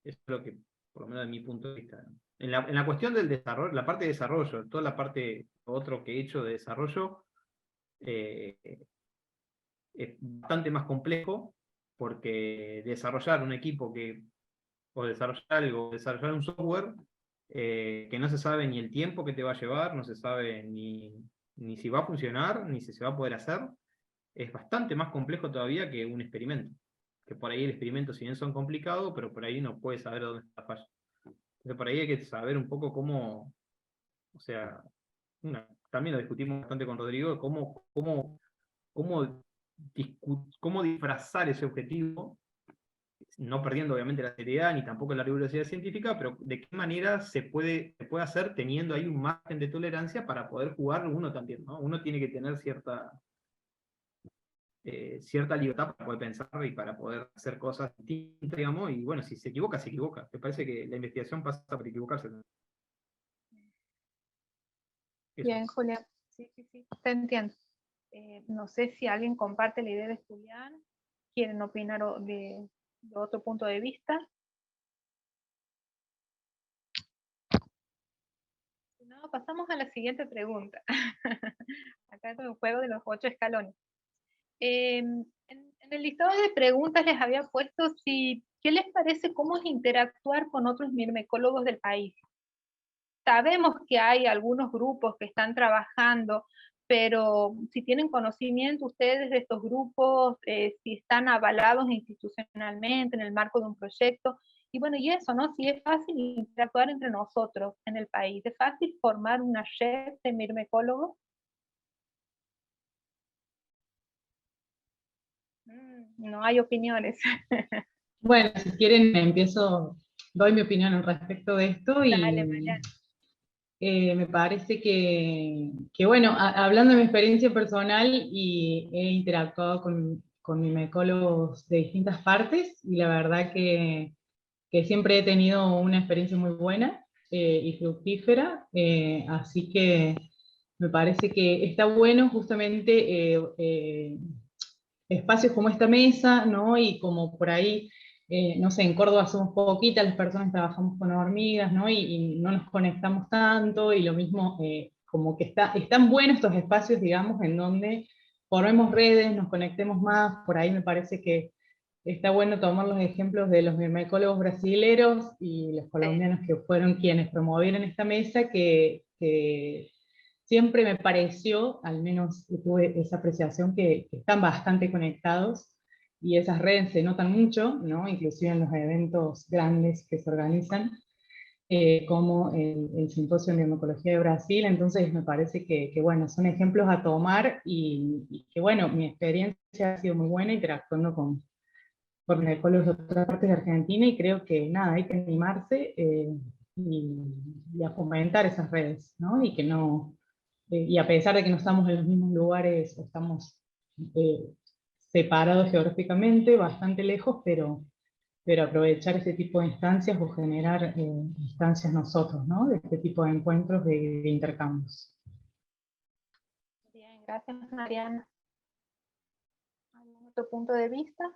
Speaker 7: Eso es lo que, por lo menos de mi punto de vista. En la cuestión del desarrollo, la parte de desarrollo, toda la parte otro que he hecho de desarrollo, es bastante más complejo, porque desarrollar un equipo o desarrollar algo, desarrollar un software que no se sabe ni el tiempo que te va a llevar, no se sabe ni si va a funcionar, ni si se va a poder hacer, es bastante más complejo todavía que un experimento. Que por ahí el experimento, si bien son complicados, pero por ahí no puedes saber dónde está la falla. Entonces por ahí hay que saber un poco cómo, o sea, también lo discutimos bastante con Rodrigo, cómo disfrazar ese objetivo, no perdiendo obviamente la seriedad ni tampoco la rigurosidad científica, pero de qué manera se puede hacer teniendo ahí un margen de tolerancia para poder jugar uno también, ¿no? Uno tiene que tener cierta libertad para poder pensar y para poder hacer cosas distintas, digamos, y bueno, si se equivoca, se equivoca. Me parece que la investigación pasa por equivocarse.
Speaker 3: Bien, Julián. Sí, te entiendo. No sé si alguien comparte la idea de Julián, quieren opinar de otro punto de vista. Si no, pasamos a la siguiente pregunta. Acá es el juego de los 8 escalones. En el listado de preguntas les había puesto ¿qué les parece cómo es interactuar con otros mirmecólogos del país? Sabemos que hay algunos grupos que están trabajando, pero si tienen conocimiento ustedes de estos grupos, si están avalados institucionalmente en el marco de un proyecto, y bueno, y eso, ¿no? Si es fácil interactuar entre nosotros en el país, ¿es fácil formar una red de mirmecólogos? No hay opiniones.
Speaker 5: Bueno, si quieren doy mi opinión al respecto de esto y
Speaker 3: Dale, Mariana.
Speaker 5: Me parece bueno, hablando de mi experiencia personal y he interactuado con mimecólogos de distintas partes y la verdad que siempre he tenido una experiencia muy buena y fructífera, así que me parece que está bueno justamente espacios como esta mesa, ¿no? Y como por ahí, no sé, en Córdoba somos poquitas las personas que trabajamos con hormigas, ¿no? Y no nos conectamos tanto, y lo mismo, como que están buenos estos espacios, digamos, en donde formemos redes, nos conectemos más. Por ahí me parece que está bueno tomar los ejemplos de los mirmecólogos brasileros y los colombianos que fueron quienes promovieron esta mesa, que siempre me pareció, al menos tuve esa apreciación, que están bastante conectados y esas redes se notan mucho, ¿no? Inclusive en los eventos grandes que se organizan, como el Simposio de Mimecología de Brasil. Entonces me parece que bueno, son ejemplos a tomar y que bueno, mi experiencia ha sido muy buena interactuando con mimecólogos de otras partes de Argentina, y creo que nada, hay que animarse y a fomentar esas redes, ¿no? Y que no, y a pesar de que no estamos en los mismos lugares, o estamos separados geográficamente, bastante lejos, pero aprovechar este tipo de instancias o generar instancias nosotros, ¿no? De este tipo de encuentros de intercambios.
Speaker 3: Bien, gracias, Mariana. ¿Algún otro punto de vista?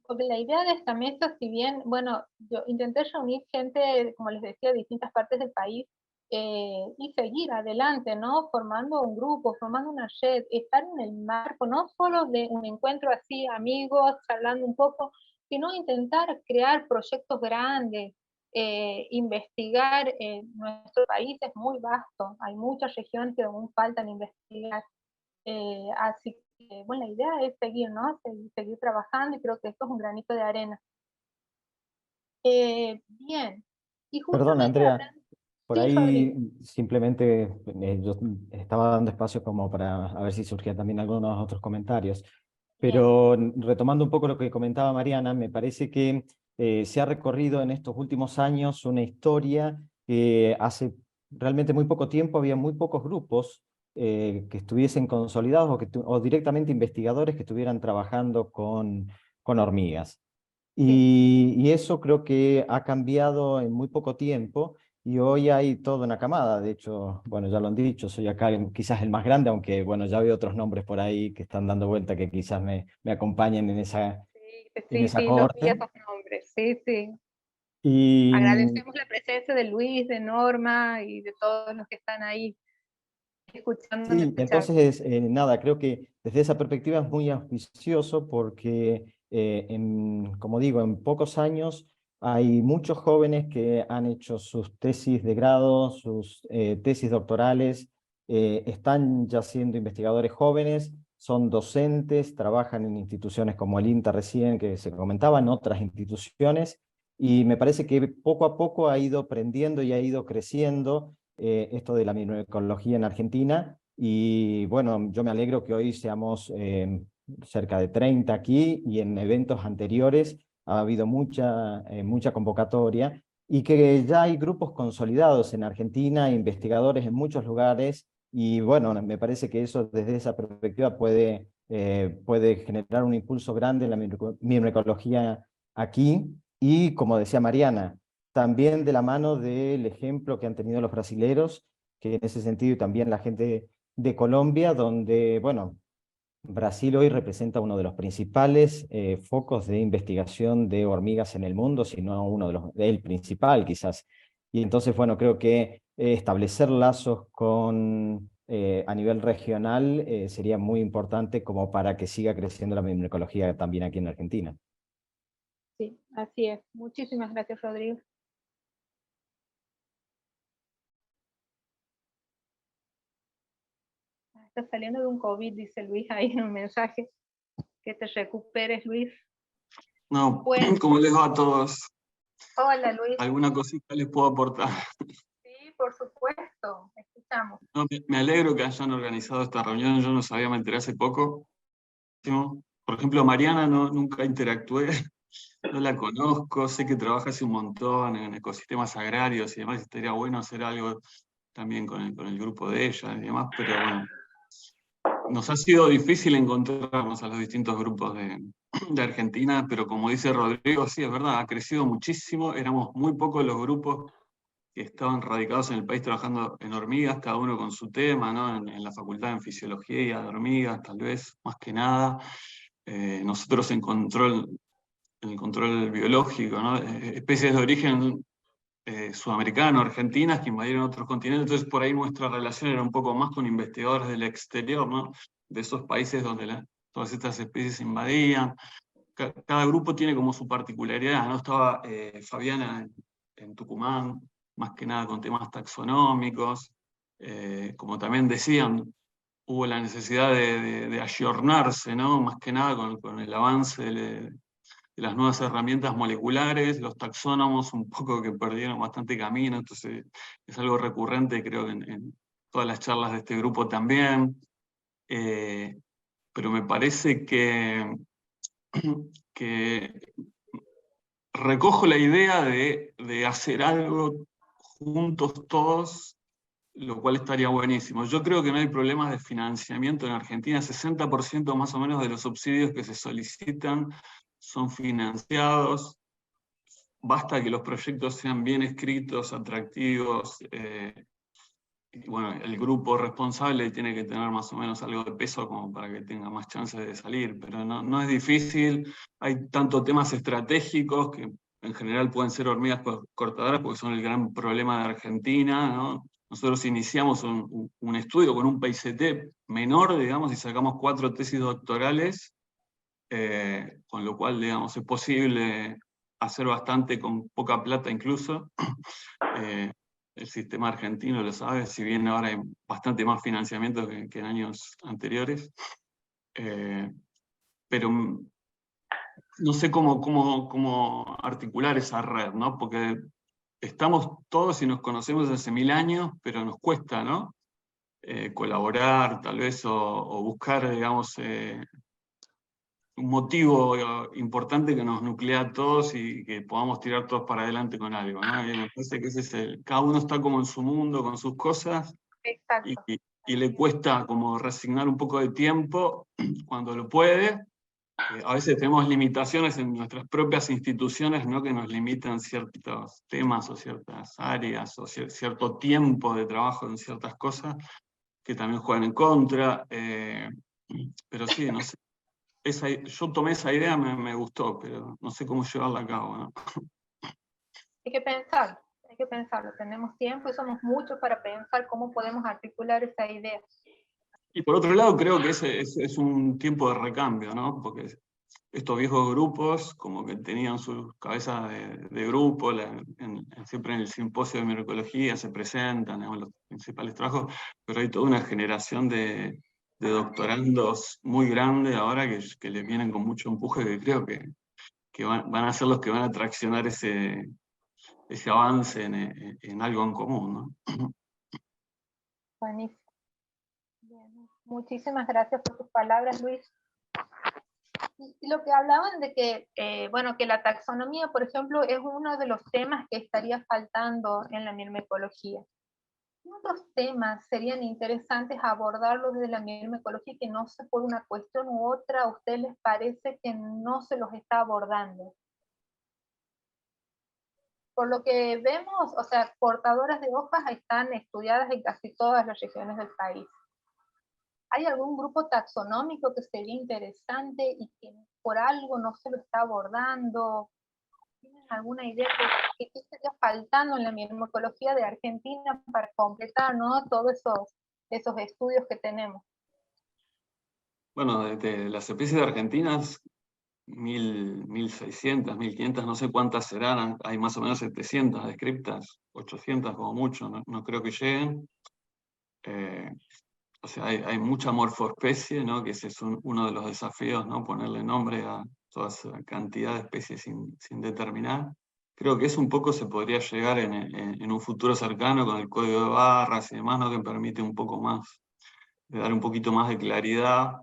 Speaker 3: Porque la idea de esta mesa, si bien, bueno, yo intenté reunir gente, como les decía, de distintas partes del país, y seguir adelante, ¿no? Formando un grupo, formando una red, estar en el marco, no solo de un encuentro así, amigos, charlando un poco, sino intentar crear proyectos grandes, investigar. Nuestro país es muy vasto, hay muchas regiones que aún faltan investigar, así que, bueno, la idea es seguir, ¿no? Seguir trabajando, y creo que esto es un granito de arena. Bien. Y
Speaker 4: Perdón,
Speaker 3: justamente
Speaker 4: Andrea,
Speaker 3: hablando...
Speaker 4: por
Speaker 3: Sí, Rodrigo.
Speaker 4: ahí simplemente yo estaba dando espacio como para a ver si surgían también algunos otros comentarios.
Speaker 3: Bien.
Speaker 4: Pero retomando un poco lo que comentaba Mariana, me parece que se ha recorrido en estos últimos años una historia que hace realmente muy poco tiempo había muy pocos grupos que estuviesen consolidados o directamente investigadores que estuvieran trabajando con hormigas. Y eso creo que ha cambiado en muy poco tiempo, y hoy hay toda una camada. De hecho, bueno, ya lo han dicho, soy acá quizás el más grande, aunque bueno, ya veo otros nombres por ahí que están dando vuelta que quizás me acompañen en esa
Speaker 3: Sí, los vi
Speaker 4: cohorte.
Speaker 3: esos nombres, sí.
Speaker 4: Y
Speaker 3: Agradecemos la presencia de Luis, de Norma y de todos los que están ahí escuchando
Speaker 4: sí,
Speaker 3: el chat.
Speaker 4: entonces, nada, creo que desde esa perspectiva es muy auspicioso porque, como digo, en pocos años hay muchos jóvenes que han hecho sus tesis de grado, sus tesis doctorales, están ya siendo investigadores jóvenes, son docentes, trabajan en instituciones como el INTA recién, que se comentaban, otras instituciones, y me parece que poco a poco ha ido aprendiendo y ha ido creciendo esto de la microecología en Argentina, y bueno, yo me alegro que hoy seamos cerca de 30 aquí, y en eventos anteriores ha habido mucha convocatoria, y que ya hay grupos consolidados en Argentina, investigadores en muchos lugares, y bueno, me parece que eso desde esa perspectiva puede generar un impulso grande en la microecología aquí, y como decía Mariana, también de la mano del ejemplo que han tenido los brasileros, que en ese sentido, y también la gente de Colombia, donde, bueno, Brasil hoy representa uno de los principales focos de investigación de hormigas en el mundo, si no uno de el principal quizás. Y entonces, bueno, creo que establecer lazos a nivel regional sería muy importante como para que siga creciendo la microecología también aquí en Argentina.
Speaker 3: Sí, así es. Muchísimas gracias, Rodrigo. Estás saliendo de un COVID, dice Luis ahí en un mensaje. Que te recuperes, Luis.
Speaker 12: No,
Speaker 3: Bueno.
Speaker 12: ¿cómo les va a todos?
Speaker 3: Hola, Luis.
Speaker 12: ¿Alguna cosita les puedo aportar?
Speaker 3: Sí, por supuesto. Escuchamos.
Speaker 12: No, me alegro que hayan organizado esta reunión, yo no sabía, me enteré hace poco. Por ejemplo, Mariana nunca interactué, no la conozco, sé que trabaja hace un montón en ecosistemas agrarios y demás, estaría bueno hacer algo también con el grupo de ella y demás, pero bueno, nos ha sido difícil encontrarnos a los distintos grupos de Argentina, pero como dice Rodrigo, sí, es verdad, ha crecido muchísimo, éramos muy pocos los grupos que estaban radicados en el país trabajando en hormigas, cada uno con su tema, ¿no? En la facultad en fisiología de hormigas, tal vez, más que nada. Nosotros en el control biológico, ¿no? Especies de origen sudamericano, argentinas, que invadieron otros continentes, entonces por ahí nuestra relación era un poco más con investigadores del exterior, ¿no? De esos países donde todas estas especies se invadían. Cada grupo tiene como su particularidad, ¿no? Estaba Fabiana en Tucumán, más que nada con temas taxonómicos, como también decían, hubo la necesidad de ayornarse, ¿no? Más que nada con el avance de las nuevas herramientas moleculares, los taxónomos un poco que perdieron bastante camino, entonces es algo recurrente creo en todas las charlas de este grupo también, pero me parece que recojo la idea de hacer algo juntos todos, lo cual estaría buenísimo. Yo creo que no hay problemas de financiamiento en Argentina, 60% más o menos de los subsidios que se solicitan son financiados, basta que los proyectos sean bien escritos, atractivos, y bueno, el grupo responsable tiene que tener más o menos algo de peso como para que tenga más chances de salir, pero no es difícil, hay tanto temas estratégicos que en general pueden ser hormigas cortadoras porque son el gran problema de Argentina, ¿no? Nosotros iniciamos un estudio con un PICT menor, digamos, y sacamos 4 tesis doctorales, con lo cual, digamos, es posible hacer bastante con poca plata incluso. El sistema argentino lo sabe, si bien ahora hay bastante más financiamiento que en años anteriores. Pero no sé cómo articular esa red, ¿no? Porque estamos todos y nos conocemos hace 1000 años, pero nos cuesta, ¿no? Colaborar, tal vez, o buscar, digamos, un motivo importante que nos nuclea a todos y que podamos tirar todos para adelante con algo, ¿no? Y me parece que ese es cada uno está como en su mundo, con sus cosas, y le cuesta como resignar un poco de tiempo cuando lo puede. A veces tenemos limitaciones en nuestras propias instituciones, ¿no? Que nos limitan ciertos temas o ciertas áreas o cierto tiempo de trabajo en ciertas cosas que también juegan en contra. Pero sí, no sé. Yo tomé esa idea, me gustó, pero no sé cómo llevarla a cabo, ¿no?
Speaker 3: Hay que pensarlo, tenemos tiempo y somos muchos para pensar cómo podemos articular esa idea.
Speaker 12: Y por otro lado, creo que es un tiempo de recambio, ¿no? Porque estos viejos grupos, como que tenían sus cabezas de grupo, siempre en el simposio de microecología se presentan, digamos, los principales trabajos, pero hay toda una generación de de doctorandos muy grande ahora que les vienen con mucho empuje, que creo que van a ser los que van a traccionar ese avance en algo en común, ¿no?
Speaker 3: Buenísimo. Bien. Muchísimas gracias por tus palabras, Luis. Y lo que hablaban de que, bueno, que la taxonomía, por ejemplo, es uno de los temas que estaría faltando en la mirmecología. ¿Qué otros temas serían interesantes abordarlos desde la mirmecología que no se por una cuestión u otra a ustedes les parece que no se los está abordando? Por lo que vemos, o sea, portadoras de hojas están estudiadas en casi todas las regiones del país. ¿Hay algún grupo taxonómico que sería interesante y que por algo no se lo está abordando? ¿Tienen alguna idea de qué estaría faltando en la mirmecología de Argentina para completar, ¿no?, todos esos estudios que tenemos?
Speaker 12: Bueno, de las especies de argentinas, 1.600, 1.500, no sé cuántas serán, hay más o menos 700 descriptas, 800 como mucho, no creo que lleguen. O sea, hay mucha morfoespecie, ¿no? Que ese es uno de los desafíos, ¿no? Ponerle nombre a toda esa cantidad de especies sin determinar. Creo que eso un poco se podría llegar en un futuro cercano con el código de barras y demás, ¿no? Que permite un poco más, de dar un poquito más de claridad,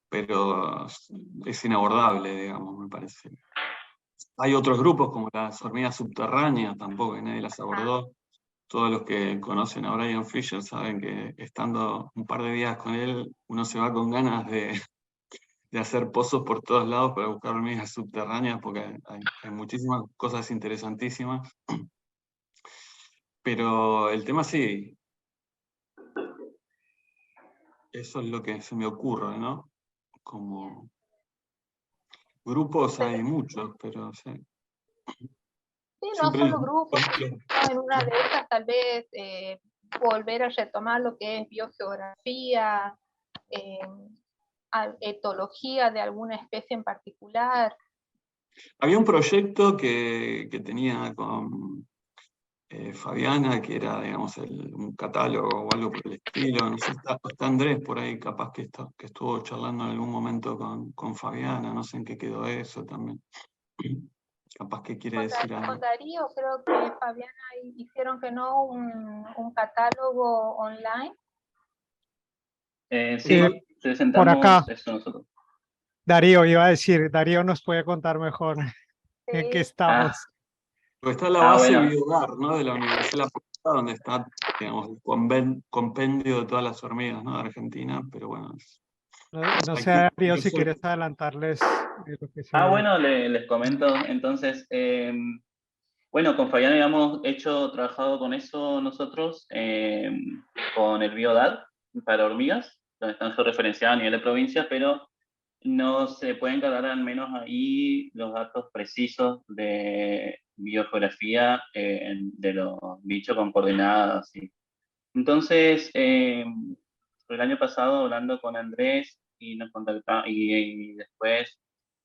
Speaker 12: pero es inabordable, digamos, me parece. Hay otros grupos como las hormigas subterráneas, tampoco, que nadie las abordó. Todos los que conocen a Brian Fisher saben que estando un par de días con él, uno se va con ganas de hacer pozos por todos lados para buscar hormigas subterráneas, porque hay muchísimas cosas interesantísimas. Pero el tema sí, eso es lo que se me ocurre, ¿no? Como grupos hay muchos, pero sí.
Speaker 3: Sí, no
Speaker 12: Siempre
Speaker 3: solo grupos, ¿no? En una de esas tal vez volver a retomar lo que es biogeografía, etología de alguna especie en particular.
Speaker 12: Había un proyecto que tenía con Fabiana, que era, digamos, un catálogo o algo por el estilo. No sé, está Andrés por ahí, capaz que estuvo charlando en algún momento con Fabiana, no sé en qué quedó eso también. Capaz que quiere decir algo.
Speaker 3: Con Darío creo que Fabiana hicieron que no un catálogo online.
Speaker 8: Sí, presentamos
Speaker 13: por acá.
Speaker 8: eso nosotros.
Speaker 13: Darío, iba a decir, Darío nos puede contar mejor en qué estamos.
Speaker 12: Pues está la base
Speaker 8: bueno.
Speaker 12: Biogar, ¿no? De la Universidad de La Plata, donde está, digamos, el compendio de todas las hormigas, ¿no? De Argentina, pero bueno.
Speaker 13: No sé, Darío, si quieres adelantarles lo que se...
Speaker 8: Bueno, les comento entonces. Bueno, con Fabián habíamos trabajado con eso nosotros, con el BioDAT para hormigas, donde están georreferenciadas a nivel de provincia, pero no se pueden cargar al menos ahí los datos precisos de biogeografía de los bichos con coordenadas. ¿Sí? Entonces, el año pasado hablando con Andrés y después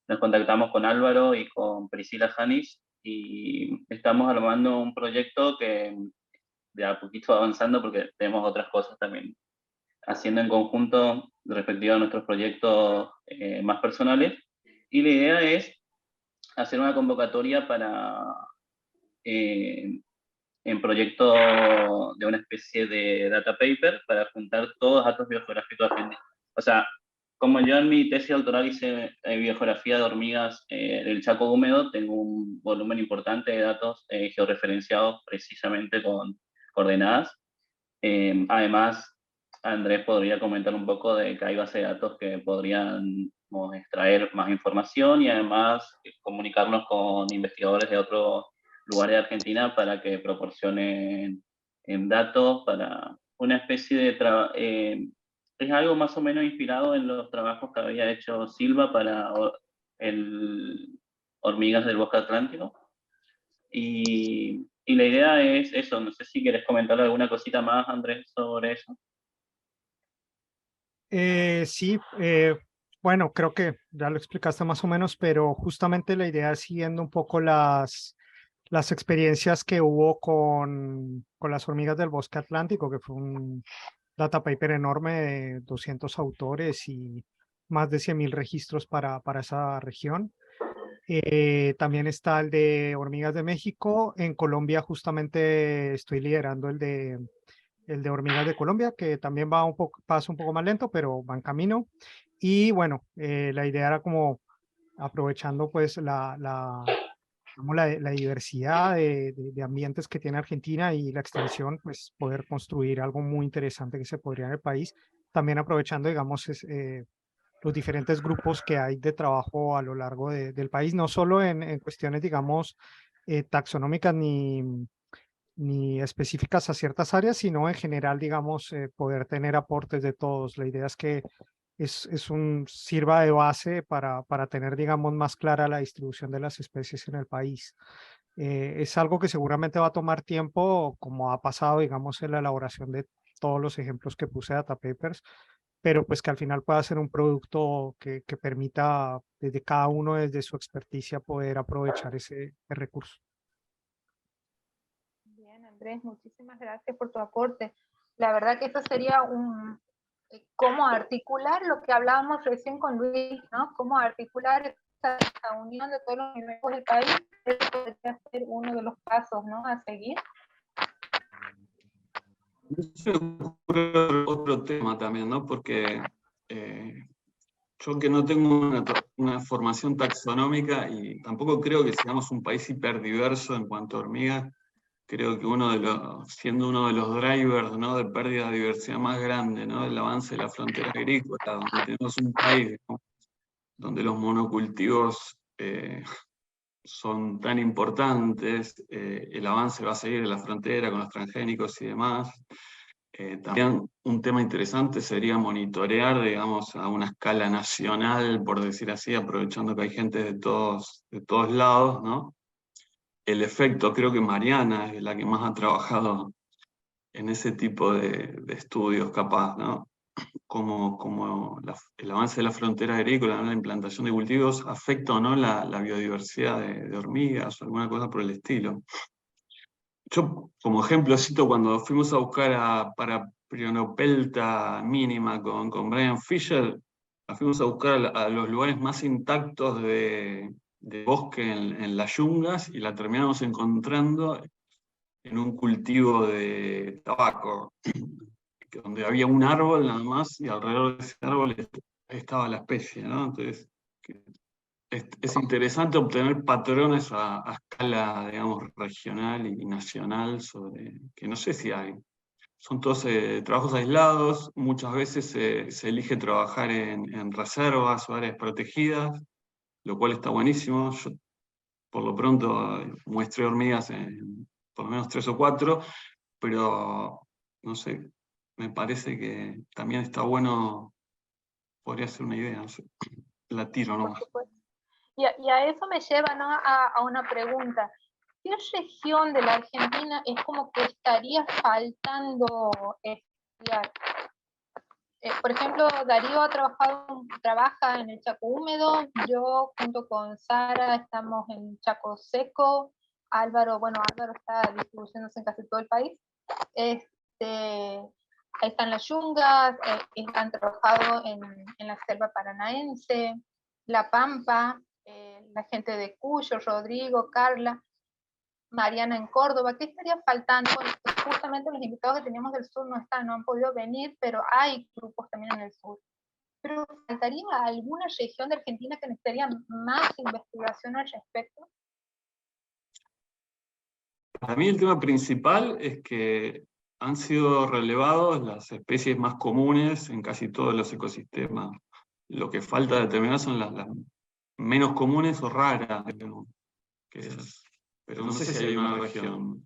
Speaker 8: nos contactamos con Álvaro y con Priscila Janis y estamos armando un proyecto que de a poquito avanzando porque tenemos otras cosas también haciendo en conjunto respecto a nuestros proyectos más personales. Y la idea es hacer una convocatoria para en proyecto de una especie de data paper para juntar todos los datos biogeográficos argentinos. O sea, como yo en mi tesis doctoral hice biogeografía de hormigas del Chaco húmedo, tengo un volumen importante de datos georreferenciados precisamente con coordenadas. Además, Andrés podría comentar un poco de que hay bases de datos que podríamos extraer más información y además comunicarnos con investigadores de otros lugares de Argentina para que proporcionen datos para una especie de es algo más o menos inspirado en los trabajos que había hecho Silva para hormigas del bosque atlántico. Y la idea es eso, no sé si quieres comentar alguna cosita más, Andrés, sobre eso.
Speaker 13: Sí, bueno, creo que ya lo explicaste más o menos, pero justamente la idea es siguiendo un poco las experiencias que hubo con las hormigas del bosque atlántico, que fue data paper enorme de 200 autores y más de 100.000 registros para esa región. También está el de hormigas de México. En Colombia justamente estoy liderando el de hormigas de Colombia, que también va un poco, pasa un poco más lento, pero va en camino. Y bueno, la idea era como aprovechando pues la diversidad de ambientes que tiene Argentina y la extensión, pues poder construir algo muy interesante que se podría en el país, también aprovechando, digamos, los diferentes grupos que hay de trabajo a lo largo del país, no solo en cuestiones, digamos, taxonómicas ni específicas a ciertas áreas, sino en general, digamos, poder tener aportes de todos. La idea es que sirva de base para tener, digamos, más clara la distribución de las especies en el país. Es algo que seguramente va a tomar tiempo, como ha pasado, digamos, en la elaboración de todos los ejemplos que puse de data papers, pero pues que al final pueda ser un producto que permita desde cada uno, desde su experticia, poder aprovechar ese recurso.
Speaker 3: Bien, Andrés, muchísimas gracias por tu aporte. La verdad que eso sería cómo articular lo que hablábamos recién con Luis, ¿no? Cómo articular esta unión de todos los niveles del país. Eso podría ser uno de los pasos, ¿no?, a seguir.
Speaker 12: Se me ocurre otro tema también, ¿no? Porque yo que no tengo una formación taxonómica y tampoco creo que seamos un país hiperdiverso en cuanto a hormigas, creo que siendo uno de los drivers, ¿no?, de pérdida de diversidad más grande, ¿no?, el avance de la frontera agrícola, donde tenemos un país, ¿no?, donde los monocultivos son tan importantes, el avance va a seguir en la frontera con los transgénicos y demás. También un tema interesante sería monitorear, digamos, a una escala nacional, por decir así, aprovechando que hay gente de todos lados, ¿no? El efecto, creo que Mariana es la que más ha trabajado en ese tipo de estudios, capaz, ¿no? Como el avance de la frontera agrícola, ¿no?, la implantación de cultivos, afecta o no la biodiversidad de hormigas o alguna cosa por el estilo. Yo, como ejemplo, cito cuando fuimos a buscar para Prionopelta mínima con Brian Fisher, la fuimos a buscar a los lugares más intactos de bosque en las yungas y la terminamos encontrando en un cultivo de tabaco, donde había un árbol nada más y alrededor de ese árbol estaba la especie, ¿no? Entonces, es interesante obtener patrones a escala, digamos, regional y nacional, que no sé si hay. Son todos trabajos aislados, muchas veces se elige trabajar en reservas o áreas protegidas, lo cual está buenísimo. Yo, por lo pronto, muestré hormigas en por lo menos 3 o 4, pero, no sé, me parece que también está bueno, podría ser una idea, no sé, la tiro nomás.
Speaker 3: Y a eso me lleva, ¿no?, a una pregunta. ¿Qué región de la Argentina es como que estaría faltando estudiar? Por ejemplo, Darío trabaja en el Chaco húmedo, yo junto con Sara estamos en Chaco seco, Álvaro está distribuyéndose en casi todo el país. Ahí están las yungas, han trabajado en la selva paranaense, La Pampa, la gente de Cuyo, Rodrigo, Carla, Mariana en Córdoba. ¿Qué estaría faltando? Bueno, pues justamente los invitados que teníamos del sur no han podido venir, pero hay grupos también en el sur. Pero ¿faltaría alguna región de Argentina que necesitaría más investigación al respecto?
Speaker 12: Para mí el tema principal es que han sido relevados las especies más comunes en casi todos los ecosistemas. Lo que falta determinar son las menos comunes o raras, pero no sé si hay una región.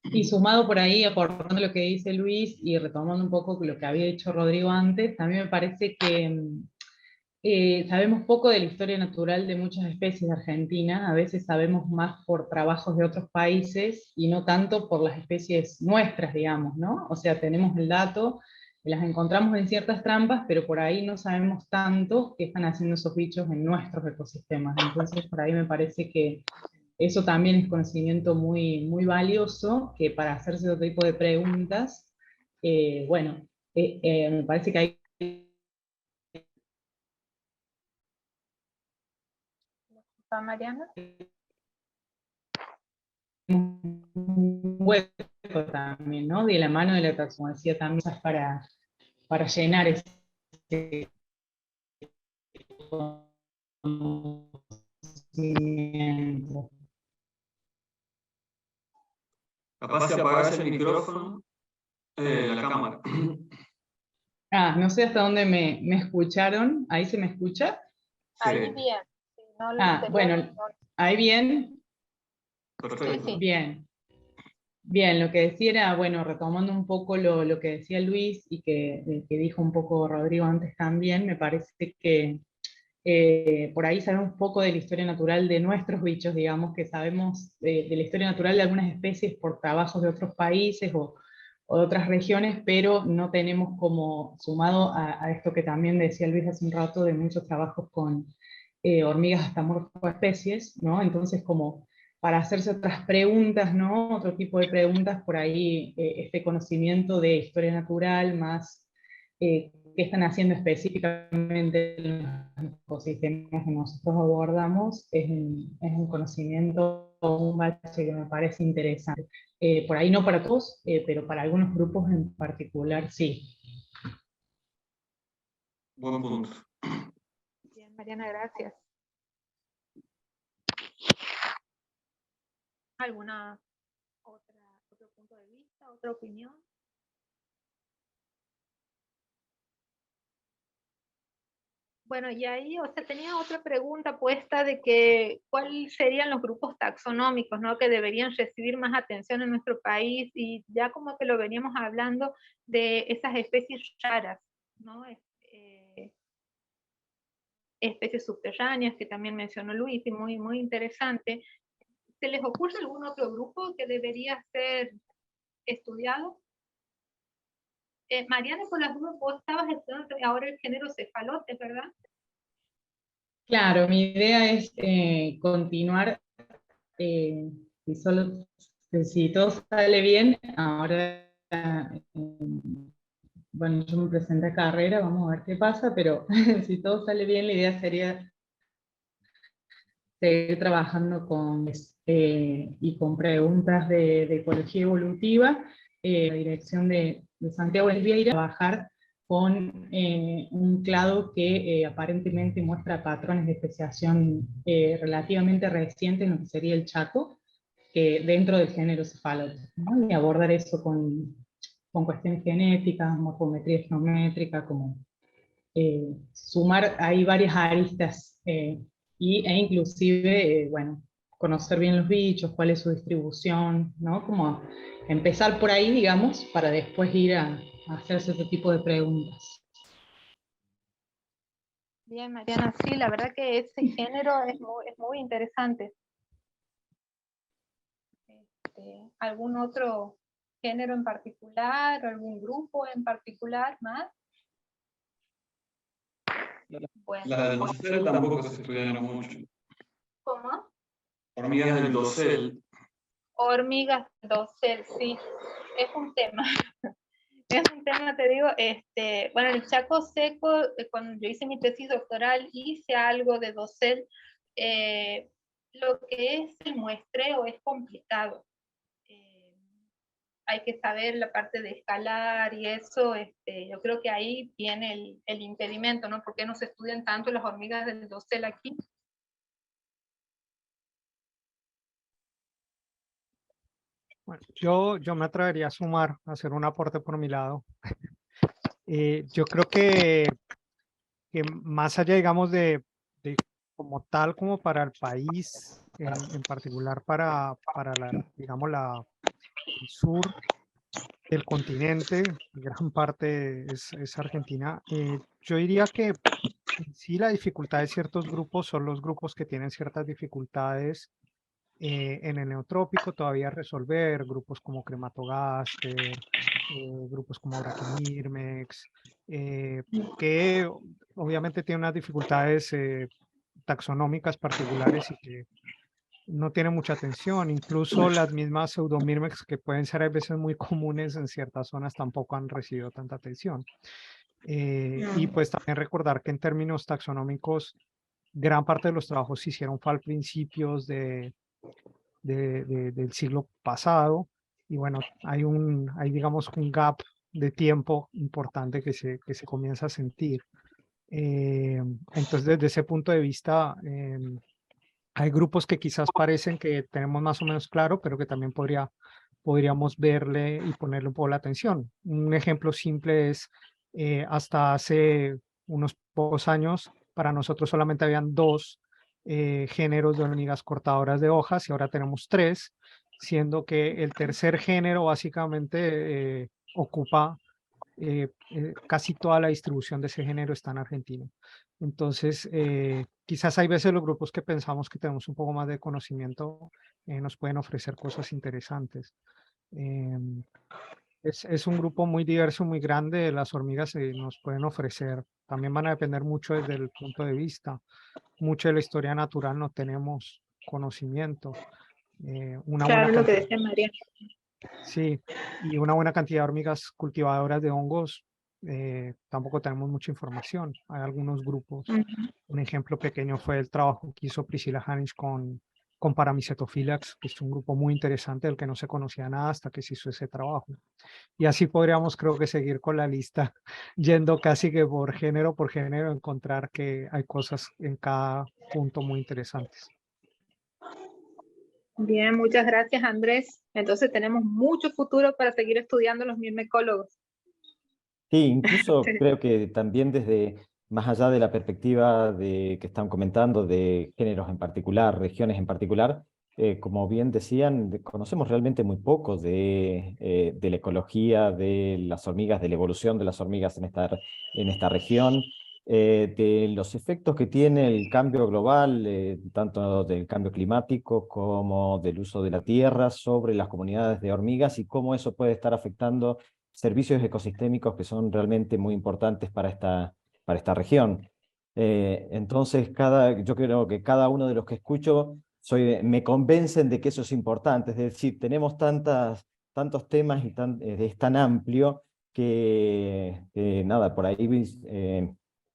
Speaker 5: Y sumado por ahí, aportando lo que dice Luis y retomando un poco lo que había dicho Rodrigo antes, también me parece que sabemos poco de la historia natural de muchas especies de Argentina. A veces sabemos más por trabajos de otros países y no tanto por las especies nuestras, digamos, ¿no? O sea, tenemos el dato, las encontramos en ciertas trampas, pero por ahí no sabemos tanto qué están haciendo esos bichos en nuestros ecosistemas. Entonces, por ahí me parece que eso también es conocimiento muy, muy valioso, que para hacerse otro tipo de preguntas bueno, me parece que hay...
Speaker 3: Mariana.
Speaker 5: Un hueco también, ¿no? De la mano de la taxonomía también para llenar ese conocimiento.
Speaker 12: Capaz si apagás el micrófono, la cámara.
Speaker 5: No sé hasta dónde me escucharon. ¿Ahí se me escucha?
Speaker 3: Ahí bien. Sí, no
Speaker 5: bueno, ahí bien.
Speaker 12: Perfecto.
Speaker 3: Sí.
Speaker 5: Bien, lo que decía era, bueno, retomando un poco lo que decía Luis y que dijo un poco Rodrigo antes también, me parece que por ahí sabemos un poco de la historia natural de nuestros bichos, digamos, que sabemos de la historia natural de algunas especies por trabajos de otros países o de otras regiones, pero no tenemos como sumado a esto que también decía Luis hace un rato, de muchos trabajos con hormigas hasta morfoespecies, ¿no? Entonces, como para hacerse otras preguntas, ¿no? Otro tipo de preguntas, por ahí este conocimiento de historia natural más qué están haciendo específicamente en los ecosistemas que nosotros abordamos, es un conocimiento, un bache que me parece interesante. Por ahí no para todos, pero para algunos grupos en particular sí.
Speaker 12: Buen punto.
Speaker 3: Bien, Mariana, gracias. ¿Alguna otro punto de vista, otra opinión? Bueno, y ahí, tenía otra pregunta puesta de que cuáles serían los grupos taxonómicos, ¿no? Que deberían recibir más atención en nuestro país, y ya como que lo veníamos hablando de esas especies raras, ¿no? Especies subterráneas que también mencionó Luis, y muy, muy interesante. ¿Se les ocurre algún otro grupo que debería ser estudiado? Mariana, por las dudas, vos estabas estudiando ahora el género cefalotes, ¿verdad?
Speaker 5: Claro, mi idea es continuar, si todo sale bien, ahora, bueno, yo me presenté a carrera, vamos a ver qué pasa, pero si todo sale bien, la idea sería seguir trabajando y con preguntas de ecología evolutiva, la dirección de Santiago Elvira, trabajar con un clado que aparentemente muestra patrones de especiación relativamente recientes en lo que sería el Chaco, dentro del género Cephalotes, ¿no? Y abordar eso con cuestiones genéticas, morfometría geométrica, como sumar ahí varias aristas e inclusive, bueno, conocer bien los bichos, cuál es su distribución, ¿no? Como empezar por ahí, digamos, para después ir a hacerse otro tipo de preguntas.
Speaker 3: Bien, Mariana, sí, la verdad que ese género es muy interesante. ¿Algún otro género en particular, o algún grupo en particular más? Bueno.
Speaker 12: La del dosel tampoco se estudiaron mucho.
Speaker 3: ¿Cómo?
Speaker 12: Hormigas del dosel.
Speaker 3: Hormigas del dosel, sí. Es un tema. Es un tema, te digo, bueno, en el Chaco Seco, cuando yo hice mi tesis doctoral, hice algo de dosel. Lo que es el muestreo es complicado. Hay que saber la parte de escalar y eso, yo creo que ahí viene el impedimento, ¿no? ¿Por qué no se estudian tanto las hormigas del dosel aquí?
Speaker 13: Bueno, yo me atrevería a sumar, a hacer un aporte por mi lado. Yo creo que más allá, digamos, de como tal, como para el país, en particular para digamos, el sur del continente, gran parte es Argentina, yo diría que sí la dificultad de ciertos grupos son los grupos que tienen ciertas dificultades en el neotrópico todavía resolver, grupos como Crematogaster, grupos como Brachymyrmex, que obviamente tienen unas dificultades taxonómicas particulares y que no tiene mucha atención. Incluso las mismas pseudomyrmex, que pueden ser a veces muy comunes en ciertas zonas, tampoco han recibido tanta atención. Y pues también recordar que en términos taxonómicos, gran parte de los trabajos se hicieron fue al principios del siglo pasado, y bueno, hay digamos un gap de tiempo importante que se comienza a sentir. Entonces, desde ese punto de vista, hay grupos que quizás parecen que tenemos más o menos claro, pero que también podríamos verle y ponerle un poco la atención. Un ejemplo simple es, hasta hace unos pocos años, para nosotros solamente habían 2 géneros de hormigas cortadoras de hojas, y ahora tenemos 3, siendo que el tercer género básicamente ocupa casi toda la distribución de ese género está en Argentina. Entonces, quizás hay veces los grupos que pensamos que tenemos un poco más de conocimiento nos pueden ofrecer cosas interesantes. Es un grupo muy diverso, muy grande. Las hormigas nos pueden ofrecer. También van a depender mucho desde el punto de vista. Mucho de la historia natural no tenemos conocimiento. Una
Speaker 3: Claro,
Speaker 13: buena
Speaker 3: lo que
Speaker 13: cantidad.
Speaker 3: decía María.
Speaker 13: Sí, y una buena cantidad de hormigas cultivadoras de hongos, tampoco tenemos mucha información. Hay algunos grupos. Un ejemplo pequeño fue el trabajo que hizo Priscilla Hanich con Paramycetophylax, que es un grupo muy interesante del que no se conocía nada hasta que se hizo ese trabajo. Y así podríamos, creo que, seguir con la lista, yendo casi que por género, encontrar que hay cosas en cada punto muy interesantes.
Speaker 3: Bien, muchas gracias, Andrés. Entonces tenemos mucho futuro para seguir estudiando los mirmecólogos.
Speaker 4: Sí, incluso creo que también desde más allá de la perspectiva de que están comentando de géneros en particular, regiones en particular, como bien decían, conocemos realmente muy poco de la ecología de las hormigas, de la evolución de las hormigas en esta región, de los efectos que tiene el cambio global, tanto del cambio climático como del uso de la tierra sobre las comunidades de hormigas, y cómo eso puede estar afectando servicios ecosistémicos que son realmente muy importantes para esta región. Entonces, yo creo que cada uno de los que escucho me convencen de que eso es importante. Es decir, tenemos tantos temas y es tan amplio que nada, por ahí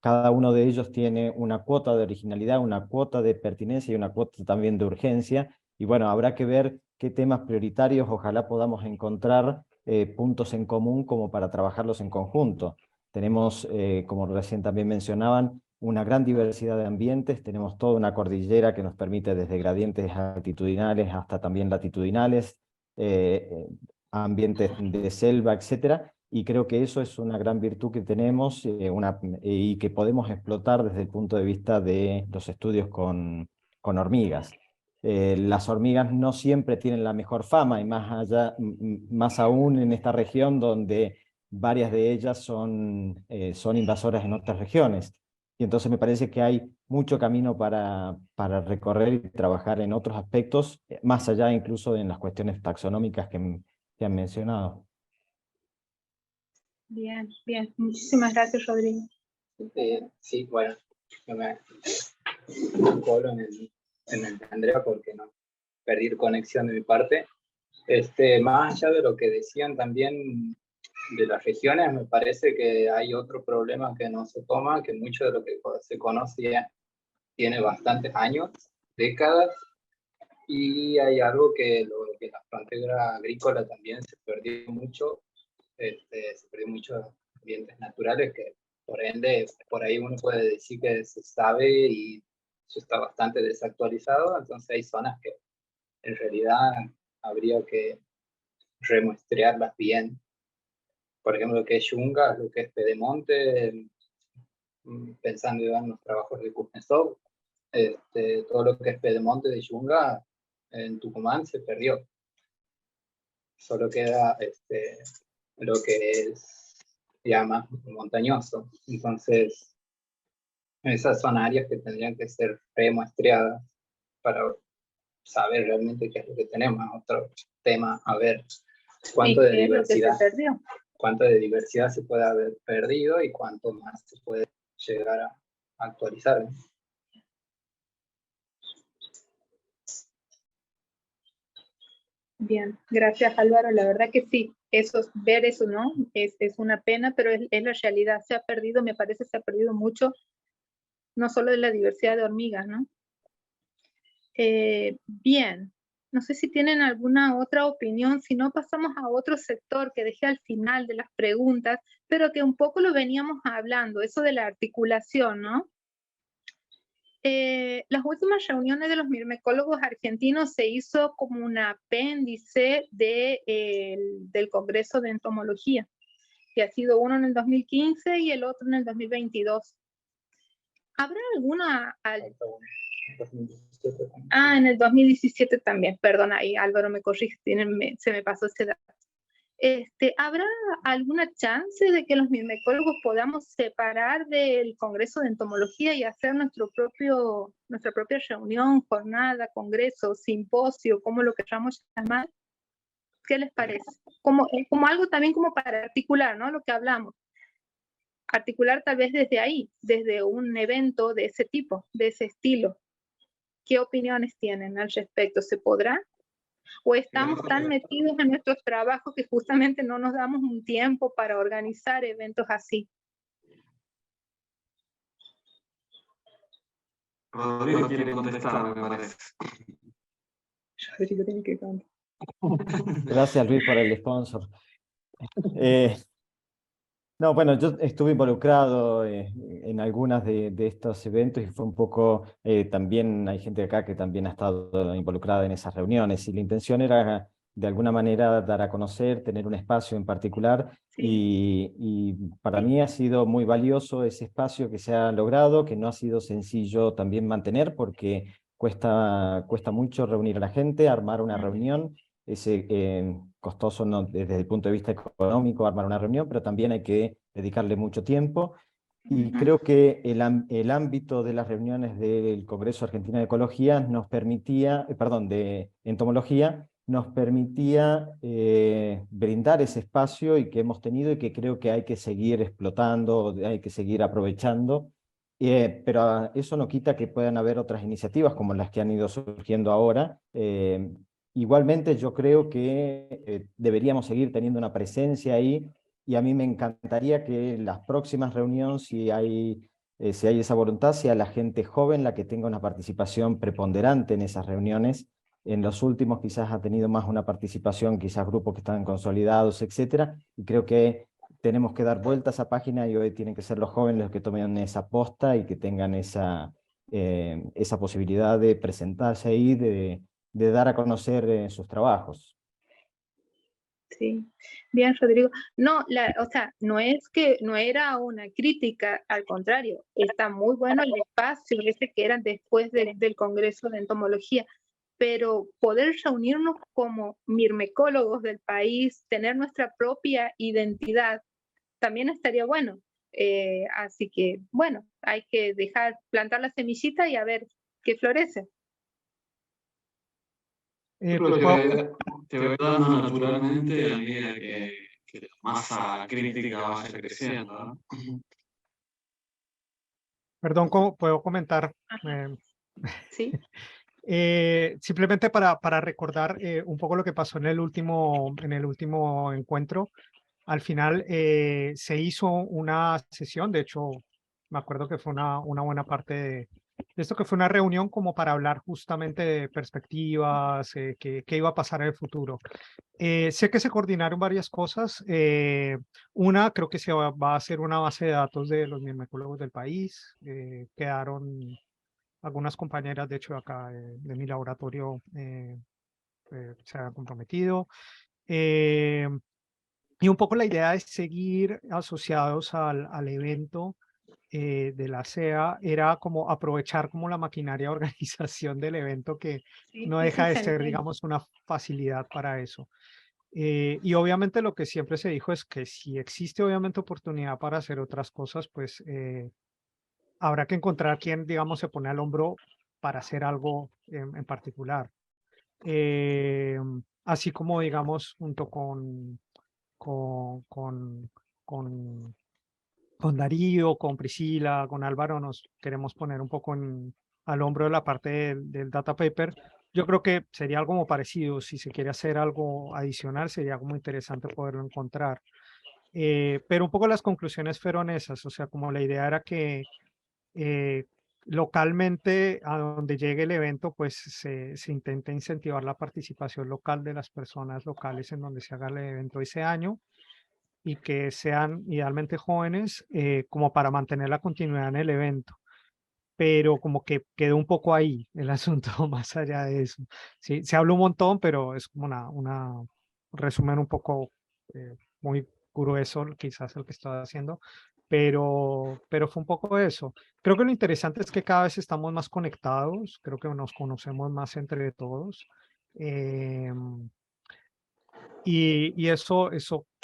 Speaker 4: cada uno de ellos tiene una cuota de originalidad, una cuota de pertinencia y una cuota también de urgencia. Y bueno, habrá que ver qué temas prioritarios ojalá podamos encontrar puntos en común como para trabajarlos en conjunto. Tenemos, como recién también mencionaban, una gran diversidad de ambientes. Tenemos toda una cordillera que nos permite desde gradientes altitudinales hasta también latitudinales, ambientes de selva, etcétera. Y creo que eso es una gran virtud que tenemos y que podemos explotar desde el punto de vista de los estudios con hormigas. Las hormigas no siempre tienen la mejor fama, y más aún en esta región donde varias de ellas son invasoras en otras regiones. Y entonces me parece que hay mucho camino para recorrer y trabajar en otros aspectos, más allá incluso en las cuestiones taxonómicas que han mencionado.
Speaker 3: Bien, bien. Muchísimas gracias, Rodrigo.
Speaker 11: Sí, bueno, yo me colo en el de Andrea porque no perdí conexión de mi parte. Más allá de lo que decían también de las regiones, me parece que hay otro problema que no se toma, que mucho de lo que se conoce ya tiene bastantes años, décadas, y hay algo que la frontera agrícola también se perdió mucho, se perdió muchos ambientes naturales que por ende, por ahí uno puede decir que se sabe y eso está bastante desactualizado. Entonces hay zonas que en realidad habría que remuestrearlas bien. Por ejemplo, lo que es Yungas, lo que es Pedemonte, pensando en los trabajos de Kuznetsov, todo lo que es Pedemonte de Yunga en Tucumán se perdió. Solo queda lo que es ya más montañoso. Entonces, esas son áreas que tendrían que ser remuestreadas para saber realmente qué es lo que tenemos. Otro tema, a ver cuánto de diversidad se puede haber perdido y cuánto más se puede llegar a actualizar.
Speaker 3: Bien, gracias Álvaro. La verdad que sí, ver eso, ¿no? Es una pena, pero es la realidad. Se ha perdido, me parece, se ha perdido mucho, no solo de la diversidad de hormigas, ¿no? Bien, no sé si tienen alguna otra opinión, si no pasamos a otro sector que dejé al final de las preguntas, pero que un poco lo veníamos hablando, eso de la articulación, ¿no? Las últimas reuniones de los mirmecólogos argentinos se hizo como un apéndice del Congreso de Entomología, que ha sido uno en el 2015 y el otro en el 2022. ¿Habrá alguna... en el 2017 también, perdón, ahí Álvaro me corrige, se me pasó ese dato. ¿Habrá alguna chance de que los mirmecólogos podamos separar del Congreso de Entomología y hacer nuestra propia reunión, jornada, congreso, simposio, como lo queramos llamar? ¿Qué les parece? Como algo también como para articular, ¿no? Lo que hablamos. Articular tal vez desde ahí, desde un evento de ese tipo, de ese estilo. ¿Qué opiniones tienen al respecto? ¿Se podrá? ¿O estamos tan metidos en nuestros trabajos que justamente no nos damos un tiempo para organizar eventos así?
Speaker 12: Rodrigo quiere contestar, me parece.
Speaker 3: Rodrigo tiene que contestar.
Speaker 4: Gracias, Luis, por el sponsor. No, bueno, yo estuve involucrado en algunas de estos eventos y fue un poco, también hay gente acá que también ha estado involucrada en esas reuniones y la intención era de alguna manera dar a conocer, tener un espacio en particular y para mí ha sido muy valioso ese espacio que se ha logrado, que no ha sido sencillo también mantener porque cuesta mucho reunir a la gente, armar una reunión. Es costoso no, desde el punto de vista económico armar una reunión, pero también hay que dedicarle mucho tiempo. Y creo que el ámbito de las reuniones del Congreso Argentino de Ecología nos permitía, de entomología, nos permitía brindar ese espacio y que hemos tenido y que creo que hay que seguir explotando, hay que seguir aprovechando. Pero eso no quita que puedan haber otras iniciativas como las que han ido surgiendo ahora. Igualmente yo creo que deberíamos seguir teniendo una presencia ahí y a mí me encantaría que las próximas reuniones, si hay esa voluntad, sea la gente joven la que tenga una participación preponderante en esas reuniones. En los últimos quizás ha tenido más una participación, quizás grupos que están consolidados, etcétera, y creo que tenemos que dar vuelta a esa página y hoy tienen que ser los jóvenes los que tomen esa posta y que tengan esa posibilidad de presentarse ahí, de dar a conocer sus trabajos.
Speaker 3: Sí, bien, Rodrigo. No, o sea, no es que no era una crítica, al contrario, está muy bueno el espacio ese que era después del Congreso de Entomología, pero poder reunirnos como mirmecólogos del país, tener nuestra propia identidad, también estaría bueno. Así que, bueno, hay que plantar la semillita y a ver qué florece.
Speaker 12: Te voy dando naturalmente a medida que la masa crítica vaya creciendo, ¿no?
Speaker 13: Perdón, ¿puedo comentar?
Speaker 3: Sí.
Speaker 13: Simplemente para recordar un poco lo que pasó en el último encuentro. Al final se hizo una sesión, de hecho, me acuerdo que fue una buena parte de esto, que fue una reunión como para hablar justamente de perspectivas, qué iba a pasar en el futuro. Sé que se coordinaron varias cosas. Una, creo que se va a hacer una base de datos de los mirmecólogos del país. Quedaron algunas compañeras, de hecho, acá de mi laboratorio se han comprometido. Y un poco la idea es seguir asociados al evento de la SEA, era como aprovechar como la maquinaria de organización del evento, que no deja de ser, digamos, una facilidad para eso. Y obviamente lo que siempre se dijo es que si existe obviamente oportunidad para hacer otras cosas, pues habrá que encontrar quién, digamos, se pone al hombro para hacer algo en particular. Así como, digamos, junto con Darío, con Priscila, con Álvaro, nos queremos poner un poco al hombro de la parte del data paper, yo creo que sería algo como parecido. Si se quiere hacer algo adicional, sería algo muy interesante poderlo encontrar. Pero un poco las conclusiones fueron esas, o sea, como la idea era que localmente, a donde llegue el evento, pues se intenta incentivar la participación local de las personas locales en donde se haga el evento ese año, y que sean idealmente jóvenes, como para mantener la continuidad en el evento. Pero como que quedó un poco ahí el asunto, más allá de eso. Sí, se habló un montón, pero es como un resumen un poco muy grueso, quizás el que estaba haciendo, pero fue un poco eso. Creo que lo interesante es que cada vez estamos más conectados, creo que nos conocemos más entre todos. Y eso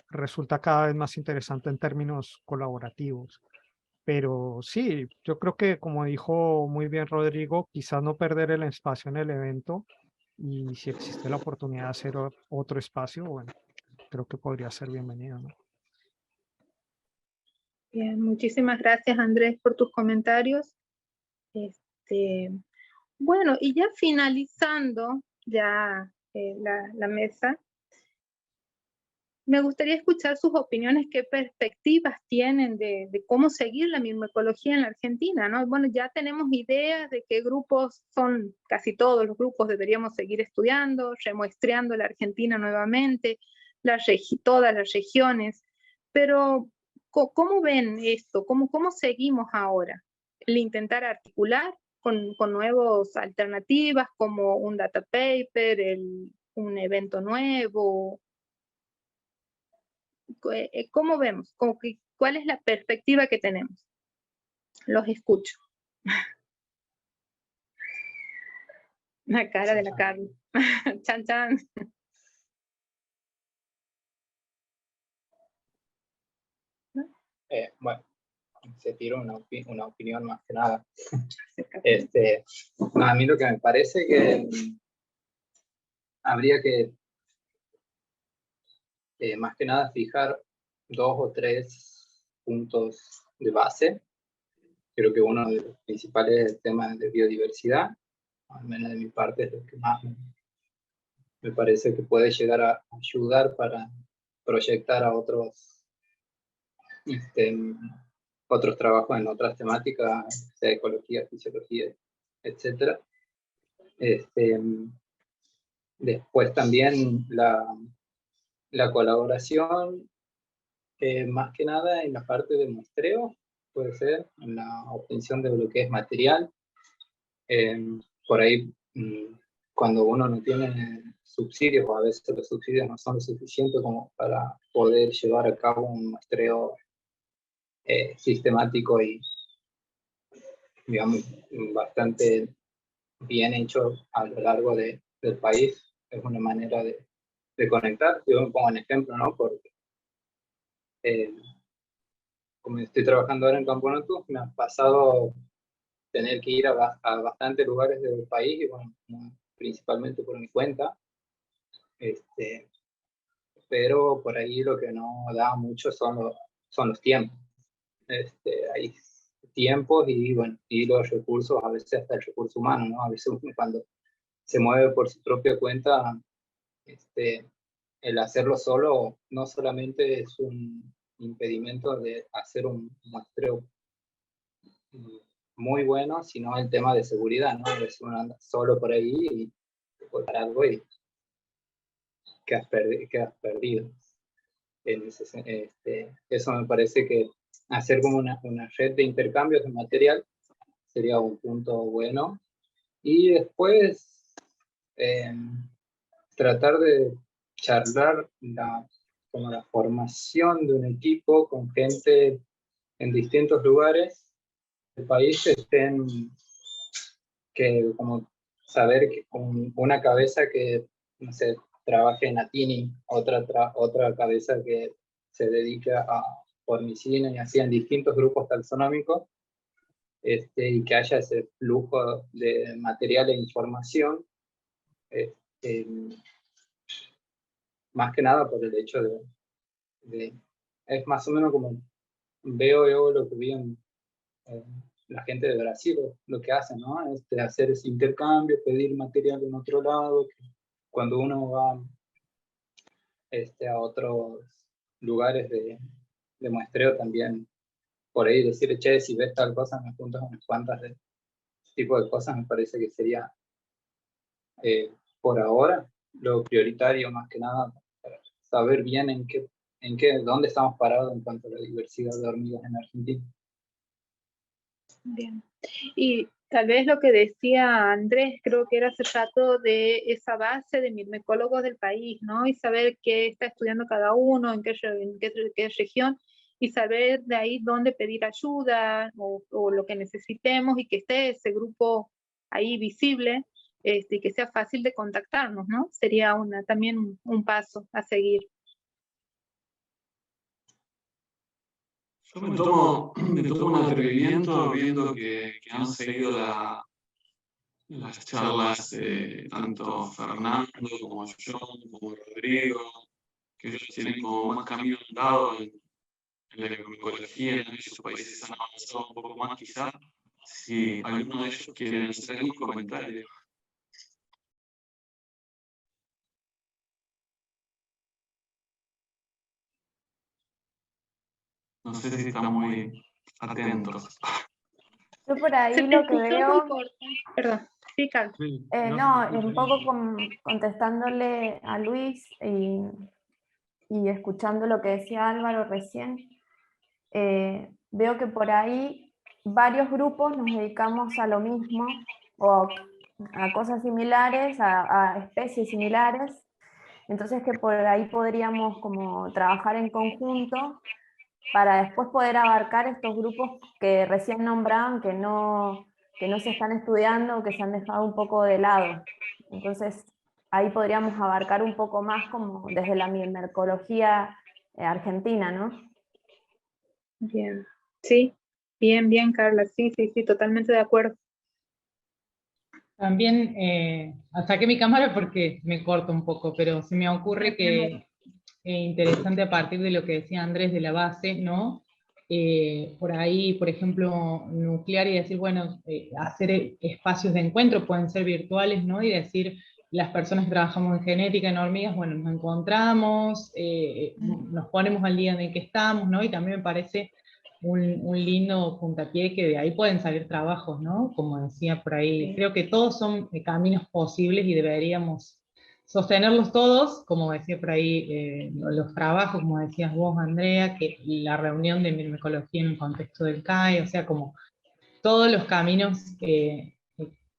Speaker 13: resulta cada vez más interesante en términos colaborativos. Pero sí, yo creo que, como dijo muy bien Rodrigo, quizás no perder el espacio en el evento, y si existe la oportunidad de hacer otro espacio, bueno, creo que podría ser bienvenido, ¿no?
Speaker 3: Bien, muchísimas gracias, Andrés, por tus comentarios. Bueno, y ya finalizando ya la mesa, me gustaría escuchar sus opiniones, qué perspectivas tienen de cómo seguir la microecología en la Argentina, ¿no? Bueno, ya tenemos ideas de qué grupos son, casi todos los grupos deberíamos seguir estudiando, remuestreando la Argentina nuevamente, todas las regiones, pero ¿cómo ven esto? ¿Cómo seguimos ahora? El intentar articular con nuevas alternativas como un data paper, un evento nuevo. ¿Cómo vemos? ¿Cuál es la perspectiva que tenemos? Los escucho. La cara de la Carla. Chan, chan.
Speaker 11: Bueno, se tiró una opinión más que nada. A mí lo que me parece que habría que más que nada fijar 2 o 3 puntos de base. Creo que uno de los principales es el tema de biodiversidad, al menos de mi parte es lo que más me parece que puede llegar a ayudar para proyectar a otros otros trabajos en otras temáticas, sea ecología, fisiología, etc. Después también la colaboración, más que nada en la parte de muestreo, puede ser, en la obtención de lo que es material. Por ahí, cuando uno no tiene subsidios, o a veces los subsidios no son lo suficientes como para poder llevar a cabo un muestreo sistemático y, digamos, bastante bien hecho a lo largo del país, es una manera de conectar. Yo me pongo un ejemplo, ¿no? Porque como estoy trabajando ahora en Camponotus, me ha pasado tener que ir a bastantes lugares del país, y bueno, principalmente por mi cuenta, pero por ahí lo que no da mucho son los tiempos. Hay tiempos y, bueno, y los recursos, a veces hasta el recurso humano, ¿no? A veces cuando se mueve por su propia cuenta, el hacerlo solo no solamente es un impedimento de hacer un muestreo muy bueno, sino el tema de seguridad, ¿no? A veces uno anda solo por ahí y te puede dar algo y quedas perdido. Eso me parece que hacer como una red de intercambios de material sería un punto bueno. Y después tratar de charlar como la formación de un equipo con gente en distintos lugares del país, que como saber que con una cabeza que, no sé, trabaje en Atini, otra cabeza que se dedica a formicina, y así en distintos grupos taxonómicos, y que haya ese flujo de material e información, más que nada por el hecho de es más o menos como veo yo lo que vi la gente de Brasil lo que hace, ¿no? Hacer ese intercambio, pedir material en otro lado, cuando uno va a otros lugares de muestreo también, por ahí decirle, che, si ves tal cosa, me apuntas unas cuantas de este tipo de cosas, me parece que sería, por ahora, lo prioritario más que nada, para saber bien dónde estamos parados en cuanto a la diversidad de hormigas en Argentina.
Speaker 3: Bien. Y tal vez lo que decía Andrés, creo que era hace rato, de esa base de mirmecólogos del país, ¿no? Y saber qué está estudiando cada uno, en qué región, y saber de ahí dónde pedir ayuda o lo que necesitemos, y que esté ese grupo ahí visible, y que sea fácil de contactarnos, ¿no? Sería también un paso a seguir.
Speaker 12: Yo me tomo un atrevimiento viendo que han seguido las charlas tanto Fernando como yo, como Rodrigo, que ellos tienen como más camino andado en la ecología, en sus países han avanzado un poco más quizá. Si alguno de ellos quiere hacer algún comentario. No sé si están muy atentos.
Speaker 9: Yo por ahí lo que veo...
Speaker 3: Perdón, sí, Carlos.
Speaker 9: No, un poco contestándole a Luis y escuchando lo que decía Álvaro recién, veo que por ahí varios grupos nos dedicamos a lo mismo, o a cosas similares, a especies similares, entonces que por ahí podríamos como trabajar en conjunto para después poder abarcar estos grupos que recién nombraban, que no se están estudiando, que se han dejado un poco de lado. Entonces, ahí podríamos abarcar un poco más como desde la mirmecología argentina, ¿no?
Speaker 3: Bien, sí, bien, Carla, sí, totalmente de acuerdo.
Speaker 5: También saqué mi cámara porque me corto un poco, pero se me ocurre que interesante a partir de lo que decía Andrés de la base, ¿no? Por ahí, por ejemplo, nuclear y decir, bueno, hacer espacios de encuentro, pueden ser virtuales, ¿no? Y decir, las personas que trabajamos en genética, en hormigas, bueno, nos encontramos, nos ponemos al día en el que estamos, ¿no? Y también me parece un lindo puntapié que de ahí pueden salir trabajos, ¿no? Como decía por ahí, creo que todos son caminos posibles y deberíamos sostenerlos todos, como decía por ahí, los trabajos, como decías vos, Andrea, que la reunión de mirmecología en el contexto del CAE, o sea, como todos los caminos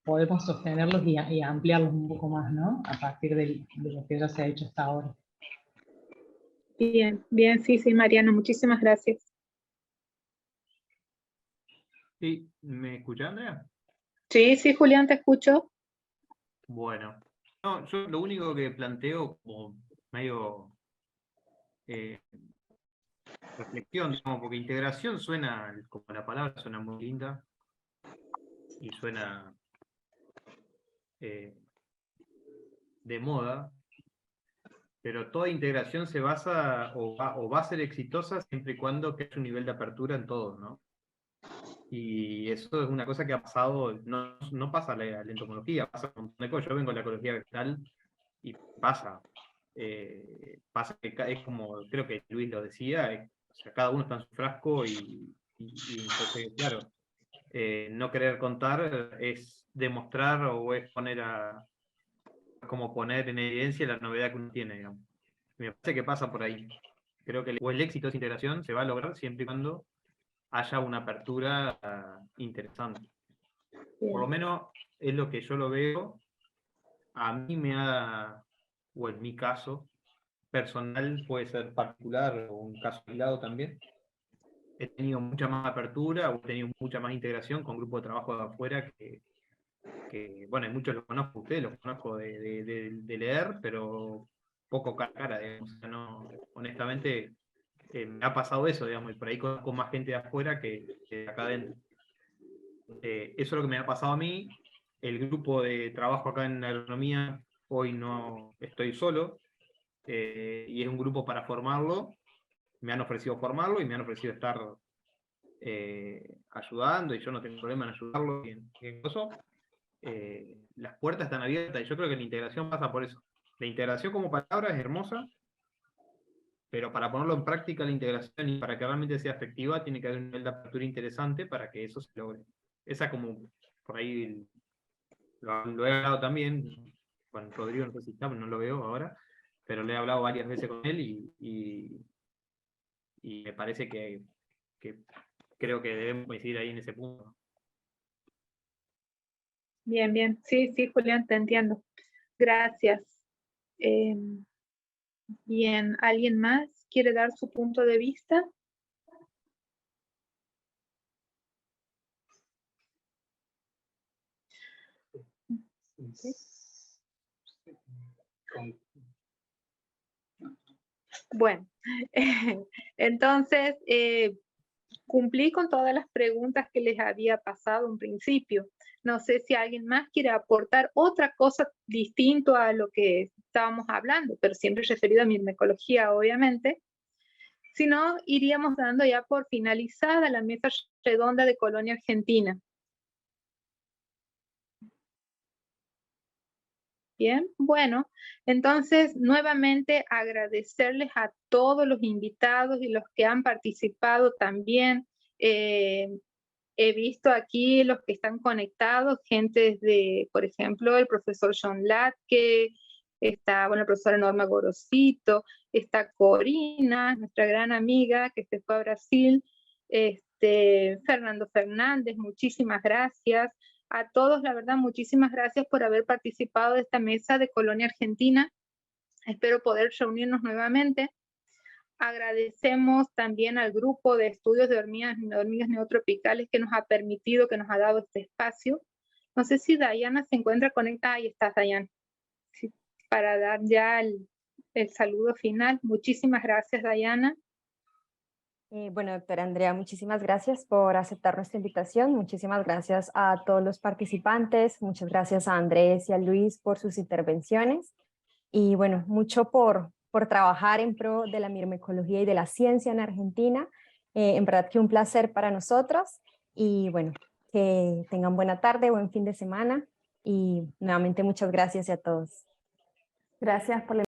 Speaker 5: podemos sostenerlos y ampliarlos un poco más, ¿no? A partir de lo que ya se ha hecho hasta ahora.
Speaker 3: Bien, sí, Mariana, muchísimas gracias.
Speaker 7: Sí, ¿me escuchás, Andrea?
Speaker 3: Sí, Julián, te escucho.
Speaker 7: Bueno, no, yo lo único que planteo como medio reflexión, digamos, porque integración suena, como la palabra suena muy linda y suena de moda, pero toda integración se basa o va a ser exitosa siempre y cuando que haya un nivel de apertura en todos, ¿no? Y eso es una cosa que ha pasado, no pasa a la entomología, pasa con un montón de cosas. Yo vengo de la ecología vegetal y pasa que es como, creo que Luis lo decía, o sea, cada uno está en su frasco y entonces, claro, no querer contar es demostrar o es como poner en evidencia la novedad que uno tiene, digamos. Me parece que pasa por ahí. Creo que el éxito de esa integración se va a lograr siempre y cuando haya una apertura interesante.
Speaker 3: Bien.
Speaker 7: Por lo menos es lo que yo lo veo. A mí o en mi caso personal, puede ser particular o un caso aislado también, he tenido mucha más apertura o he tenido mucha más integración con grupos de trabajo de afuera que bueno, hay muchos los conozco, ustedes los conozco de leer, pero poco cara a cara, digamos. O sea, no, honestamente, me ha pasado eso, digamos, y por ahí conozco más gente de afuera que de acá adentro. Eso es lo que me ha pasado a mí. El grupo de trabajo acá en agronomía, hoy no estoy solo, y es un grupo para formarlo. Me han ofrecido formarlo y me han ofrecido estar ayudando, y yo no tengo problema en ayudarlo, las puertas están abiertas, y yo creo que la integración pasa por eso. La integración como palabra es hermosa, pero para ponerlo en práctica la integración y para que realmente sea efectiva, tiene que haber un nivel de apertura interesante para que eso se logre. Esa como, por ahí lo he hablado también con Rodrigo, no sé si está, no lo veo ahora, pero le he hablado varias veces con él y me parece que creo que debemos coincidir ahí en ese punto.
Speaker 3: Bien, bien. Sí, sí, Julián, te entiendo. Gracias. Bien, ¿alguien más quiere dar su punto de vista? Bueno, entonces cumplí con todas las preguntas que les había pasado en principio. No sé si alguien más quiere aportar otra cosa distinto a lo que estábamos hablando, pero siempre referido a mirmecología, obviamente. Si no, iríamos dando ya por finalizada la mesa redonda de Colonia Argentina. Bien, bueno, entonces nuevamente agradecerles a todos los invitados y los que han participado también. He visto aquí los que están conectados, gente de, por ejemplo, el profesor John Latke, está, bueno, la profesora Norma Gorosito, está Corina, nuestra gran amiga que se fue a Brasil, Fernando Fernández, muchísimas gracias. A todos, la verdad, muchísimas gracias por haber participado de esta mesa de Colonia Argentina. Espero poder reunirnos nuevamente. Agradecemos también al grupo de estudios de hormigas neotropicales que nos ha permitido, que nos ha dado este espacio. No sé si Dayana se encuentra conectada. Ahí estás, Dayana. Sí, para dar ya el saludo final. Muchísimas gracias, Dayana.
Speaker 2: Bueno, doctora Andrea, muchísimas gracias por aceptar nuestra invitación. Muchísimas gracias a todos los participantes. Muchas gracias a Andrés y a Luis por sus intervenciones. Y bueno, mucho por trabajar en pro de la mirmecología y de la ciencia en Argentina. En verdad que un placer para nosotros. Y bueno, que tengan buena tarde, buen fin de semana. Y nuevamente muchas gracias a todos.
Speaker 9: Gracias por la